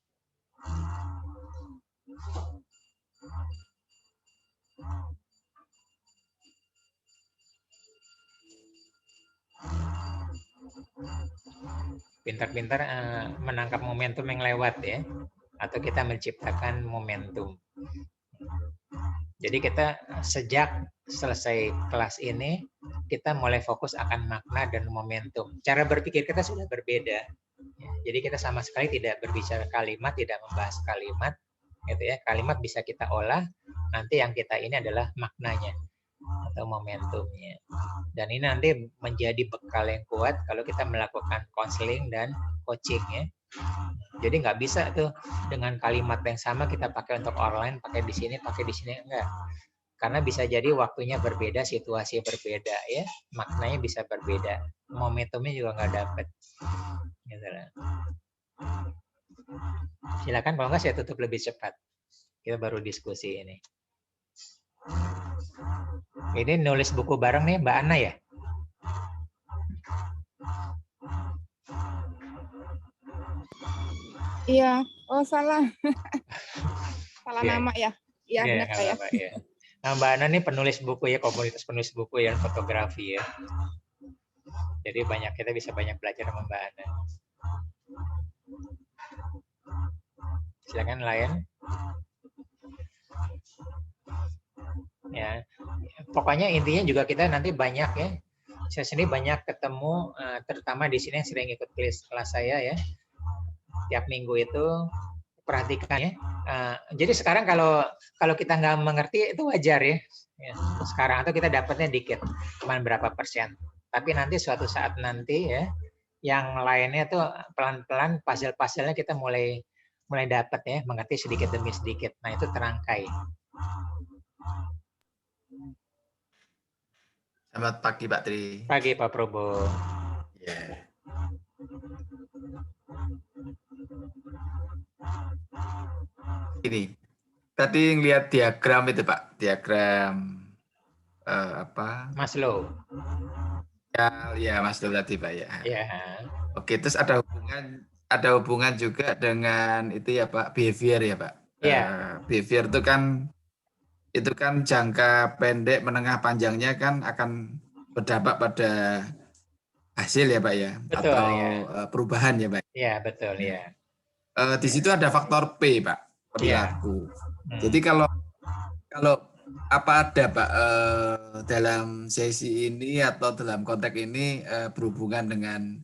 Pintar-pintar menangkap momentum yang lewat ya, atau kita menciptakan momentum. Jadi kita sejak selesai kelas ini, kita mulai fokus akan makna dan momentum. Cara berpikir kita sudah berbeda. Jadi kita sama sekali tidak berbicara kalimat, tidak membahas kalimat, gitu ya. Kalimat bisa kita olah, nanti yang kita ini adalah maknanya atau momentumnya. Dan ini nanti menjadi bekal yang kuat kalau kita melakukan konseling dan coaching ya. Jadi nggak bisa tuh dengan kalimat yang sama kita pakai untuk online, pakai di sini enggak. Karena bisa jadi waktunya berbeda, situasi berbeda ya, maknanya bisa berbeda, momentumnya juga nggak dapet. Gitu lah. Silakan, kalau nggak saya tutup lebih cepat. Kita baru diskusi ini. Ini nulis buku bareng nih Mbak Ana ya? Iya. Oh, salah. Salah Iya, nama ya. Iya, iya, benar nggak Pak ya. apa-apa ya. Nah, Mbak Ana ini penulis buku ya, komunitas penulis buku ya, fotografi ya. Jadi kita bisa banyak belajar sama Mbak Ana. Silakan lain. Ya, pokoknya intinya juga kita nanti banyak ya. Saya sendiri banyak ketemu, terutama di sini yang sering ikut kelas saya ya. Tiap minggu itu perhatikan ya. Jadi sekarang kalau kita nggak mengerti itu wajar ya. Sekarang atau kita dapatnya dikit, cuma berapa persen. Tapi nanti suatu saat nanti ya, yang lainnya tuh pelan-pelan puzzle-puzzlenya kita mulai dapat ya, mengerti sedikit demi sedikit. Nah itu terangkai. Selamat pagi Pak Tri. Pagi Pak Probo. Yeah. Ini tadi ngelihat diagram itu Pak, diagram apa? Maslow. Ya Mas Dul tadi Pak ya. Ya. Oke, terus ada hubungan juga dengan itu ya Pak, behavior ya Pak. Ya. Behavior itu kan jangka pendek, menengah, panjangnya kan akan berdampak pada hasil ya Pak ya, Betul, atau ya. Perubahan ya Pak. Ya betul ya. Di situ ada faktor P Pak, perilaku. Jadi kalau apa ada Pak dalam sesi ini atau dalam konteks ini berhubungan dengan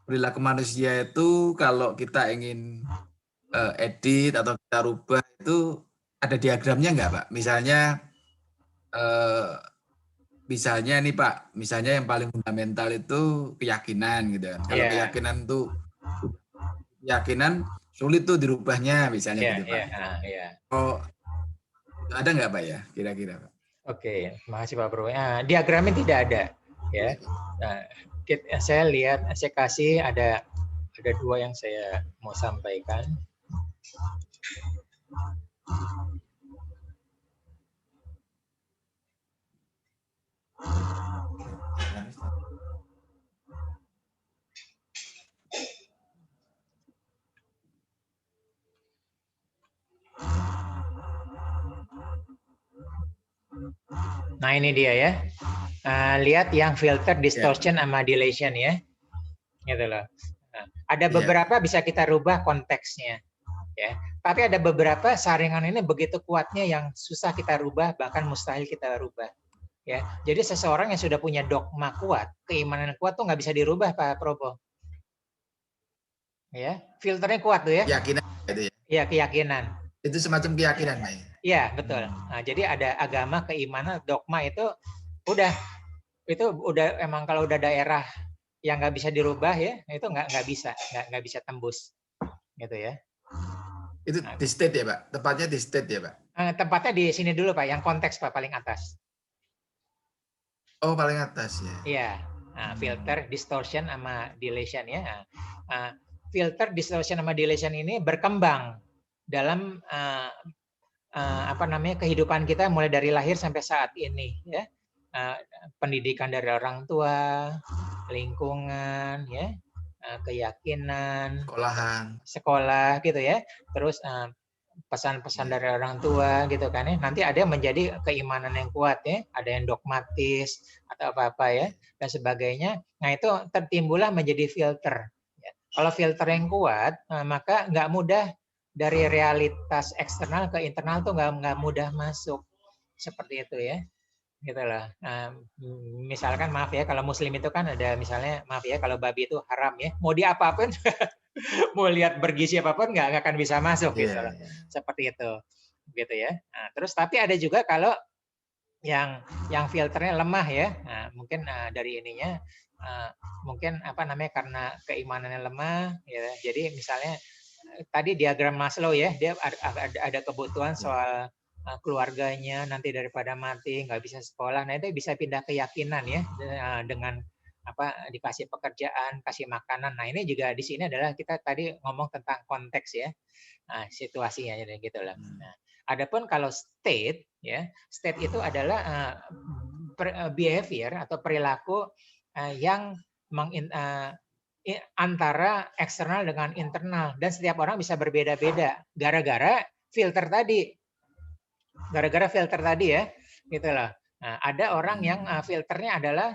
perilaku manusia itu, kalau kita ingin edit atau kita rubah itu ada diagramnya nggak Pak? Misalnya nih Pak, misalnya yang paling fundamental itu keyakinan gitu. Kalau keyakinan sulit tuh dirubahnya misalnya gitu Pak. Oh, ada nggak Pak ya kira-kira Pak? Oke, makasih Pak Bro. Diagramnya tidak ada ya. Nah, saya lihat, saya kasih ada dua yang saya mau sampaikan. Nah ini dia ya. Lihat yang filter, distortion, sama dilation ya. Gitu loh. Nah, ada beberapa bisa kita rubah konteksnya. Ya. Tapi ada beberapa saringan ini begitu kuatnya yang susah kita rubah, bahkan mustahil kita rubah. Ya. Jadi seseorang yang sudah punya dogma kuat, keimanan kuat tuh nggak bisa dirubah Pak Probo. Ya, filternya kuat tuh ya. Keyakinan itu ya. Iya, keyakinan. Itu semacam keyakinan, Pak. Iya, betul. Nah, jadi ada agama, keimanan, dogma itu udah emang kalau udah daerah yang nggak bisa dirubah ya, itu nggak bisa tembus, gitu ya. Itu di state ya Pak? Tepatnya di state ya Pak? Tempatnya di sini dulu Pak, yang konteks Pak paling atas. Oh paling atas ya. Iya, filter, distortion, sama dilation ya. Filter, distortion, sama dilation ini berkembang dalam kehidupan kita mulai dari lahir sampai saat ini ya. Pendidikan dari orang tua, lingkungan ya, keyakinan, sekolah gitu ya. Terus pesan-pesan dari orang tua gitu kan ya. Nanti ada yang menjadi keimanan yang kuat ya, ada yang dogmatis atau apa-apa ya dan sebagainya. Nah, itu tertimbullah menjadi filter. Ya. Kalau filter yang kuat, maka nggak mudah dari realitas eksternal ke internal tuh nggak mudah masuk. Seperti itu ya. Gitu loh. Misalkan maaf ya, kalau muslim itu kan ada misalnya maaf ya, kalau babi itu haram ya. Mau diapa-apain mau lihat bergizi apapun nggak akan bisa masuk gitu loh. Seperti itu. Gitu ya. Nah, terus tapi ada juga kalau yang filternya lemah ya. Nah, mungkin dari ininya mungkin karena keimanannya lemah ya. Jadi misalnya tadi diagram Maslow ya, dia ada kebutuhan soal keluarganya nanti daripada mati nggak bisa sekolah, nah itu bisa pindah keyakinan ya dengan dikasih pekerjaan, kasih makanan. Nah ini juga di sini adalah kita tadi ngomong tentang konteks ya, situasinya jadi gitu lah. Nah, adapun kalau state ya, state itu adalah behavior atau perilaku yang antara eksternal dengan internal, dan setiap orang bisa berbeda-beda gara-gara filter tadi. Gara-gara filter tadi ya, gitu loh. Nah, ada orang yang filternya adalah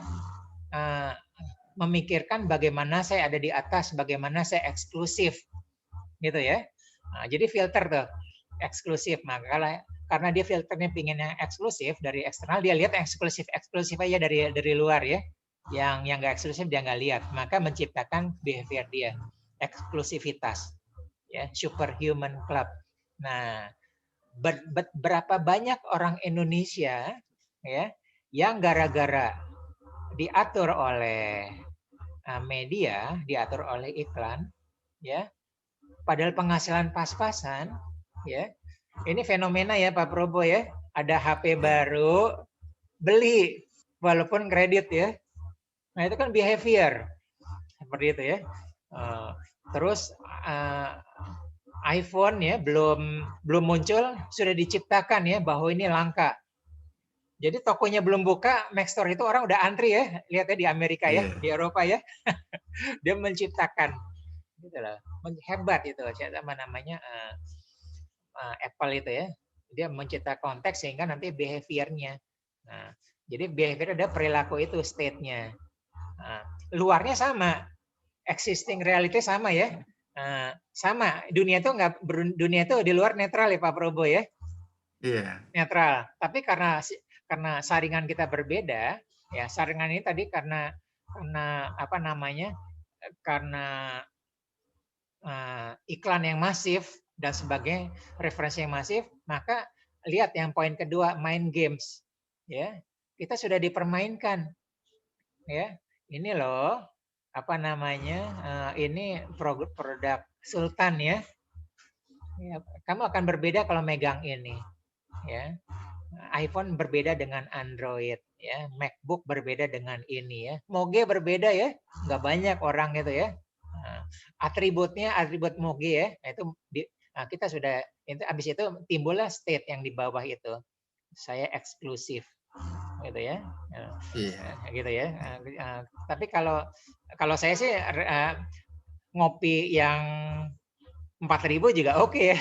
memikirkan bagaimana saya ada di atas, bagaimana saya eksklusif, gitu ya. Nah, jadi filter tuh eksklusif. Maka karena dia filternya pingin yang eksklusif dari eksternal, dia lihat eksklusif aja dari luar ya. Yang nggak eksklusif dia nggak lihat, maka menciptakan behavior dia eksklusivitas, ya, superhuman club. Nah, berapa banyak orang Indonesia ya yang gara-gara diatur oleh media, diatur oleh iklan, ya, padahal penghasilan pas-pasan, ya. Ini fenomena ya Pak Probo ya, ada HP baru, beli walaupun kredit ya. Nah itu kan behavior seperti itu ya. Terus iPhone ya belum muncul sudah diciptakan ya bahwa ini langka. Jadi tokonya belum buka, Mac Store itu orang udah antri ya, lihat ya di Amerika ya, di Eropa ya. Dia menciptakan, gitu loh. Hebat itu, apa namanya Apple itu ya. Dia menciptakan konteks sehingga nanti behaviornya. Nah, jadi behavior ada perilaku itu state-nya. Nah, luarnya sama, existing reality sama ya, sama. Dunia itu di luar netral ya Pak Probo ya. Iya. Netral. Tapi karena saringan kita berbeda, ya saringan ini tadi karena apa namanya? Karena iklan yang masif dan sebagai referensi yang masif, maka lihat yang poin kedua, main games, ya. Kita sudah dipermainkan, ya. Ini loh, apa namanya? Ini produk Sultan ya. Kamu akan berbeda kalau megang ini, ya. iPhone berbeda dengan Android, ya. MacBook berbeda dengan ini ya. Moge berbeda ya, nggak banyak orang itu ya. Atribut Moge ya. Itu kita sudah itu habis itu timbullah state yang di bawah itu. Saya eksklusif, gitu ya. Gitu ya. Tapi kalau saya sih ngopi yang 4.000 juga oke ya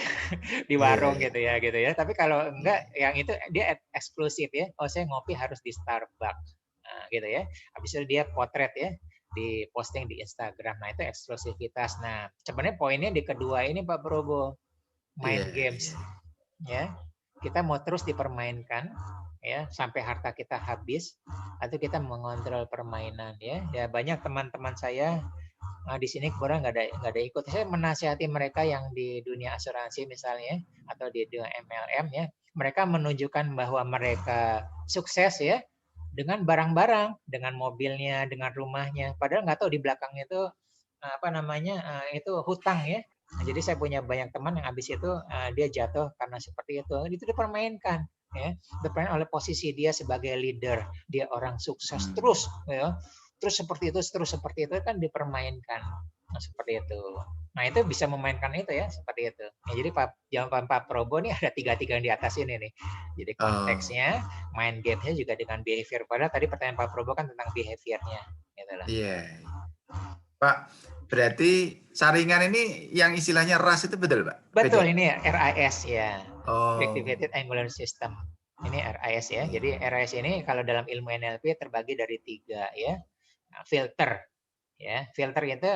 di warung gitu ya. Tapi kalau enggak yang itu dia eksklusif ya. Oh saya ngopi harus di Starbucks, gitu ya. Habis itu dia potret ya, di posting di Instagram. Nah itu eksklusivitas. Nah sebenarnya poinnya di kedua ini Pak Probo, main games, ya. Kita mau terus dipermainkan ya sampai harta kita habis atau kita mengontrol permainan ya. Ya banyak teman-teman saya di sini kurang nggak ada ikut. Saya menasihati mereka yang di dunia asuransi misalnya atau di dunia MLM ya, mereka menunjukkan bahwa mereka sukses ya dengan barang-barang, dengan mobilnya, dengan rumahnya, padahal nggak tahu di belakangnya itu apa namanya itu hutang ya. Nah, jadi saya punya banyak teman yang habis itu dia jatuh karena seperti itu dipermainkan ya, dipermainkan oleh posisi dia sebagai leader, dia orang sukses terus ya. Terus seperti itu kan dipermainkan. Nah, seperti itu. Nah, itu bisa memainkan itu ya, seperti itu. Ya, jadi jawaban Pak Probo nih ada tiga yang di atas ini nih. Jadi konteksnya, main gamenya juga dengan behavior. Padahal tadi pertanyaan Pak Probo kan tentang behaviornya. Gitu loh. Iya. Pak, berarti saringan ini yang istilahnya RAS itu betul, Pak? Betul, ini RAS ya. Activated Angular System. Ini RAS ya. Jadi RAS ini kalau dalam ilmu NLP terbagi dari 3 ya. Filter ya, filter itu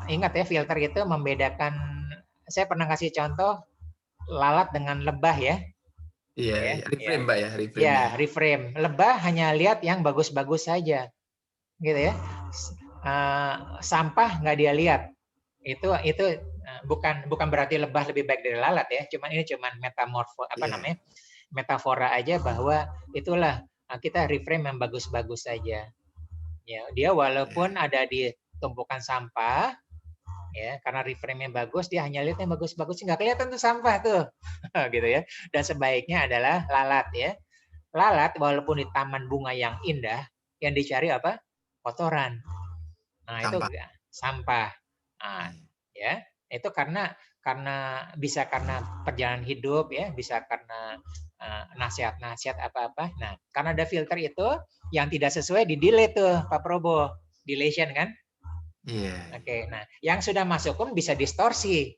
ingat ya, filter itu membedakan. Saya pernah kasih contoh lalat dengan lebah ya. Iya, reframe Mbak ya, reframe. Ya, reframe. Lebah hanya lihat yang bagus-bagus saja, gitu ya. Sampah nggak dia lihat. Itu bukan berarti lebah lebih baik dari lalat ya. Ini cuman metafora aja bahwa itulah kita reframe yang bagus-bagus saja. Ya, dia walaupun ada di tumpukan sampah, ya karena reframe-nya bagus, dia hanya lihat yang bagus-bagus, nggak kelihatan tuh sampah tuh, gitu ya. Dan sebaiknya adalah lalat ya. Lalat walaupun di taman bunga yang indah, yang dicari apa? Kotoran. Nah itu sampah. Nah, ya itu karena bisa karena perjalanan hidup ya, bisa karena nasihat apa-apa. Nah, karena ada filter itu yang tidak sesuai di delete tuh Pak Probo, deletion kan? Iya. Oke, nah yang sudah masuk pun bisa distorsi.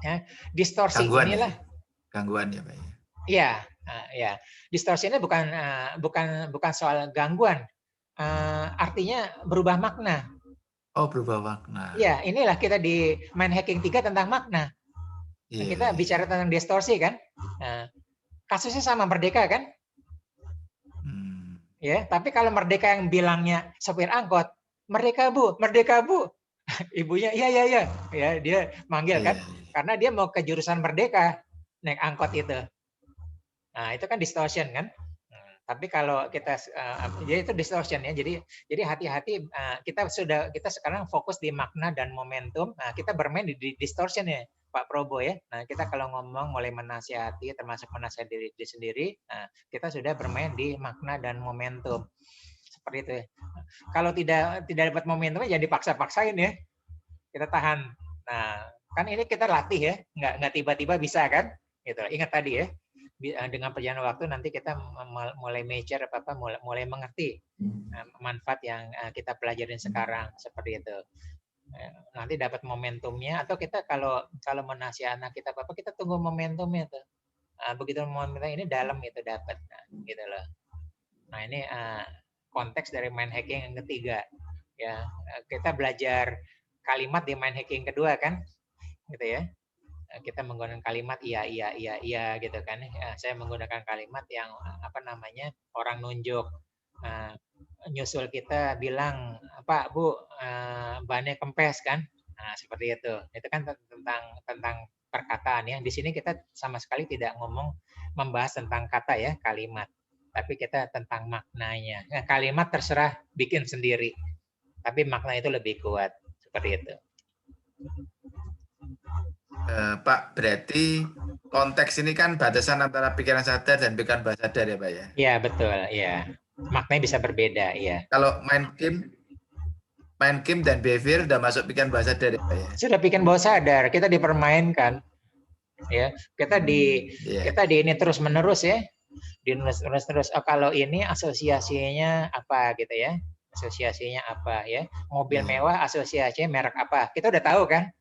Ya, distorsi Gangguan ya? inilah. Gangguan ya Pak? Iya, ya. Distorsi ini bukan soal gangguan. Artinya berubah makna. Oh, berubah makna. Iya, inilah kita di Mind Hacking 3 tentang makna. Iya, Kita bicara tentang distorsi kan. Nah, kasusnya sama Merdeka kan? Ya, tapi kalau Merdeka yang bilangnya sopir angkot, "Merdeka Bu, Merdeka Bu." Ibunya, "Iya, iya, iya." Ya, dia manggil kan. Karena dia mau ke jurusan Merdeka naik angkot itu. Nah, itu kan distortion kan? Tapi kalau kita jadi itu distortion ya. Jadi hati-hati, kita sekarang fokus di makna dan momentum. Nah, kita bermain di distortion ya, Pak Probo ya. Nah, kita kalau ngomong mulai menasihati termasuk menasihati diri sendiri, nah, kita sudah bermain di makna dan momentum. Seperti itu ya. Kalau tidak dapat momentumnya jangan dipaksa-paksain ya. Kita tahan. Nah, kan ini kita latih ya, nggak tiba-tiba bisa kan? Gitu. Ingat tadi ya, dengan perjalanan waktu nanti kita mulai mature mulai mengerti manfaat yang kita pelajarin sekarang seperti itu. Nanti dapat momentumnya atau kita kalau menasihati anak kita apa kita tunggu momentumnya tuh. Begitu momentum ini dalam itu dapat gitu loh. Nah, ini konteks dari mind hacking yang ketiga. Ya, kita belajar kalimat di mind hacking kedua kan, gitu ya. Kita menggunakan kalimat iya gitu kan. Saya menggunakan kalimat yang orang nunjuk, nyusul kita bilang, "Pak, Bu, bannya kempes kan?" Nah, seperti itu. Itu kan tentang perkataan ya. Di sini kita sama sekali tidak membahas tentang kata ya, kalimat. Tapi kita tentang maknanya. Nah, kalimat terserah bikin sendiri. Tapi makna itu lebih kuat. Seperti itu. Pak, berarti konteks ini kan batasan antara pikiran sadar dan pikiran bawah sadar ya Pak ya? Iya, betul. Iya. Maknanya bisa berbeda. Iya. Kalau mind game dan behavior udah masuk pikiran bawah sadar ya Pak ya? Sudah bikin bawah sadar. Kita dipermainkan. Ya, kita di ini terus menerus ya. Terus kalau ini asosiasinya apa gitu ya, asosiasinya apa ya, mobil mewah asosiasinya merek apa, kita udah tahu kan,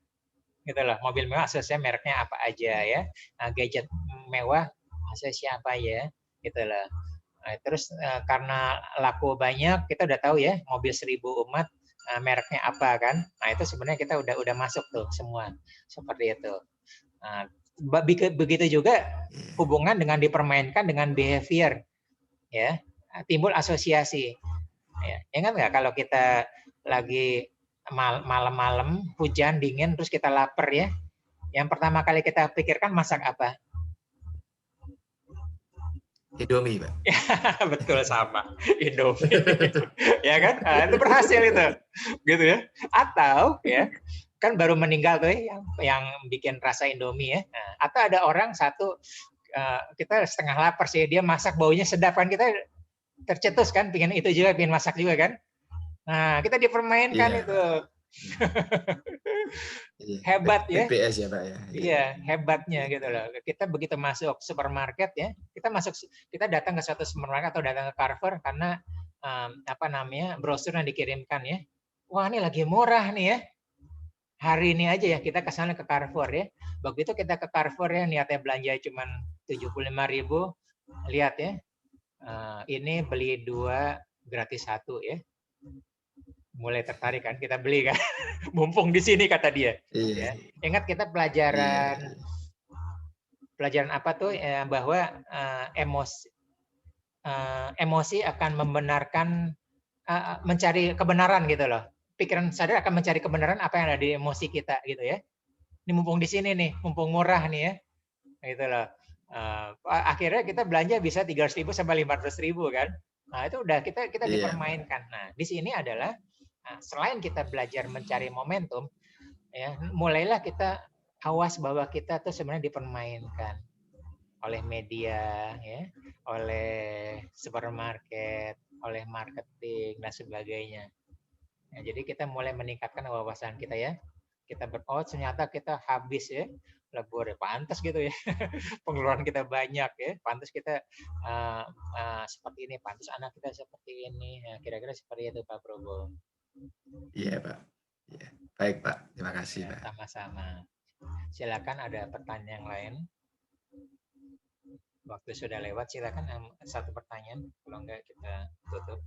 gitu loh, mobil mewah asosiasinya mereknya apa aja ya, gadget mewah asosiasinya apa ya, gitu loh. Terus karena laku banyak kita udah tahu ya, mobil 1000 umat mereknya apa kan, nah itu sebenarnya kita udah masuk tuh semua seperti itu. Begitu juga hubungan dengan dipermainkan dengan behavior, ya, timbul asosiasi. Ya, ingat nggak kalau kita lagi malam-malam hujan dingin terus kita lapar ya, yang pertama kali kita pikirkan masak apa? Indomie Pak. Betul sama, Indomie. Ya kan? Nah, itu berhasil itu, gitu ya. Atau ya kan baru meninggal tuh yang bikin rasa Indomie ya. Nah, atau ada orang satu kita setengah lapar sih, dia masak baunya sedap kan, kita tercetus kan, pingin itu juga, pingin masak juga kan. Nah, kita dipermainkan itu. Hebat ya. PPS ya Pak ya. Iya, hebatnya gitu loh. Kita begitu masuk supermarket ya, kita datang ke suatu supermarket atau datang ke Carrefour karena brosur yang dikirimkan ya. Wah, ini lagi murah nih ya. Hari ini aja ya kita kesana ke Carrefour ya. Begitu kita ke Carrefour ya, niatnya belanja cuma 75.000, lihat ya. Ini beli 2 gratis 1 ya. Mulai tertarik kan, kita beli kan. Mumpung di sini kata dia. Ya. Ingat kita pelajaran apa tuh bahwa emosi akan membenarkan, mencari kebenaran gitu loh. Pikiran sadar akan mencari kebenaran apa yang ada di emosi kita gitu ya. Ini mumpung di sini nih, mumpung murah nih ya, gitu loh. Akhirnya kita belanja bisa 300.000 sampai 500.000 kan. Nah itu udah kita dipermainkan. Nah di sini adalah selain kita belajar mencari momentum, ya mulailah kita awas bahwa kita tuh sebenarnya dipermainkan oleh media, ya, oleh supermarket, oleh marketing dan sebagainya. Ya, jadi kita mulai meningkatkan wawasan kita ya. Kita ternyata kita habis ya, lebur ya, pantas gitu ya. Pengeluaran kita banyak ya, pantas kita seperti ini, pantas anak kita seperti ini. Ya, kira-kira seperti itu Pak Probo. Iya Pak. Ya, baik Pak, terima kasih Ya, Pak. sama-sama. Silakan ada pertanyaan yang lain. Waktu sudah lewat, silakan satu pertanyaan. Kalau enggak kita tutup.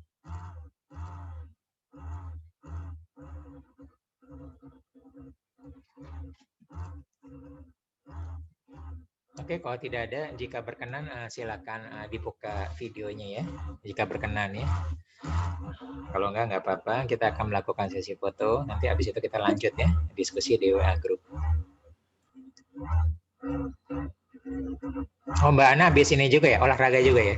Oke, kalau tidak ada, jika berkenan silakan dibuka videonya ya, jika berkenan ya. Kalau enggak apa-apa, kita akan melakukan sesi foto. Nanti habis itu kita lanjut ya, diskusi di WA Group. Oh, Mbak Ana habis ini juga ya, olahraga juga ya?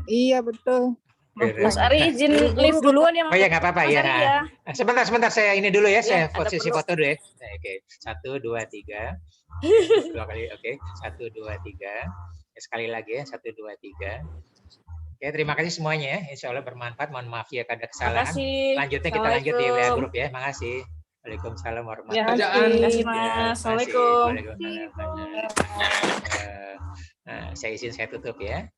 Iya betul. Mas Ari izin live duluan ya. Oh ya, nggak apa-apa Mas ya. Ari ya. Sebentar saya ini dulu ya, saya ada posisi perlu. foto dulu ya. Nah, oke, 1, 2, 3. Dua kali, oke. 1, 2, 3. Sekali lagi ya, 1, 2, 3. Oke, terima kasih semuanya ya. Insya Allah bermanfaat. Mohon maaf ya ada kesalahan. Makasih. Lanjutnya kita lanjut di WA Group ya. Makasih. Waalaikumsalam warahmatullahi wabarakatuh. Terima kasih Mas. Assalamualaikum. Waalaikumsalam. Saya izin saya tutup ya.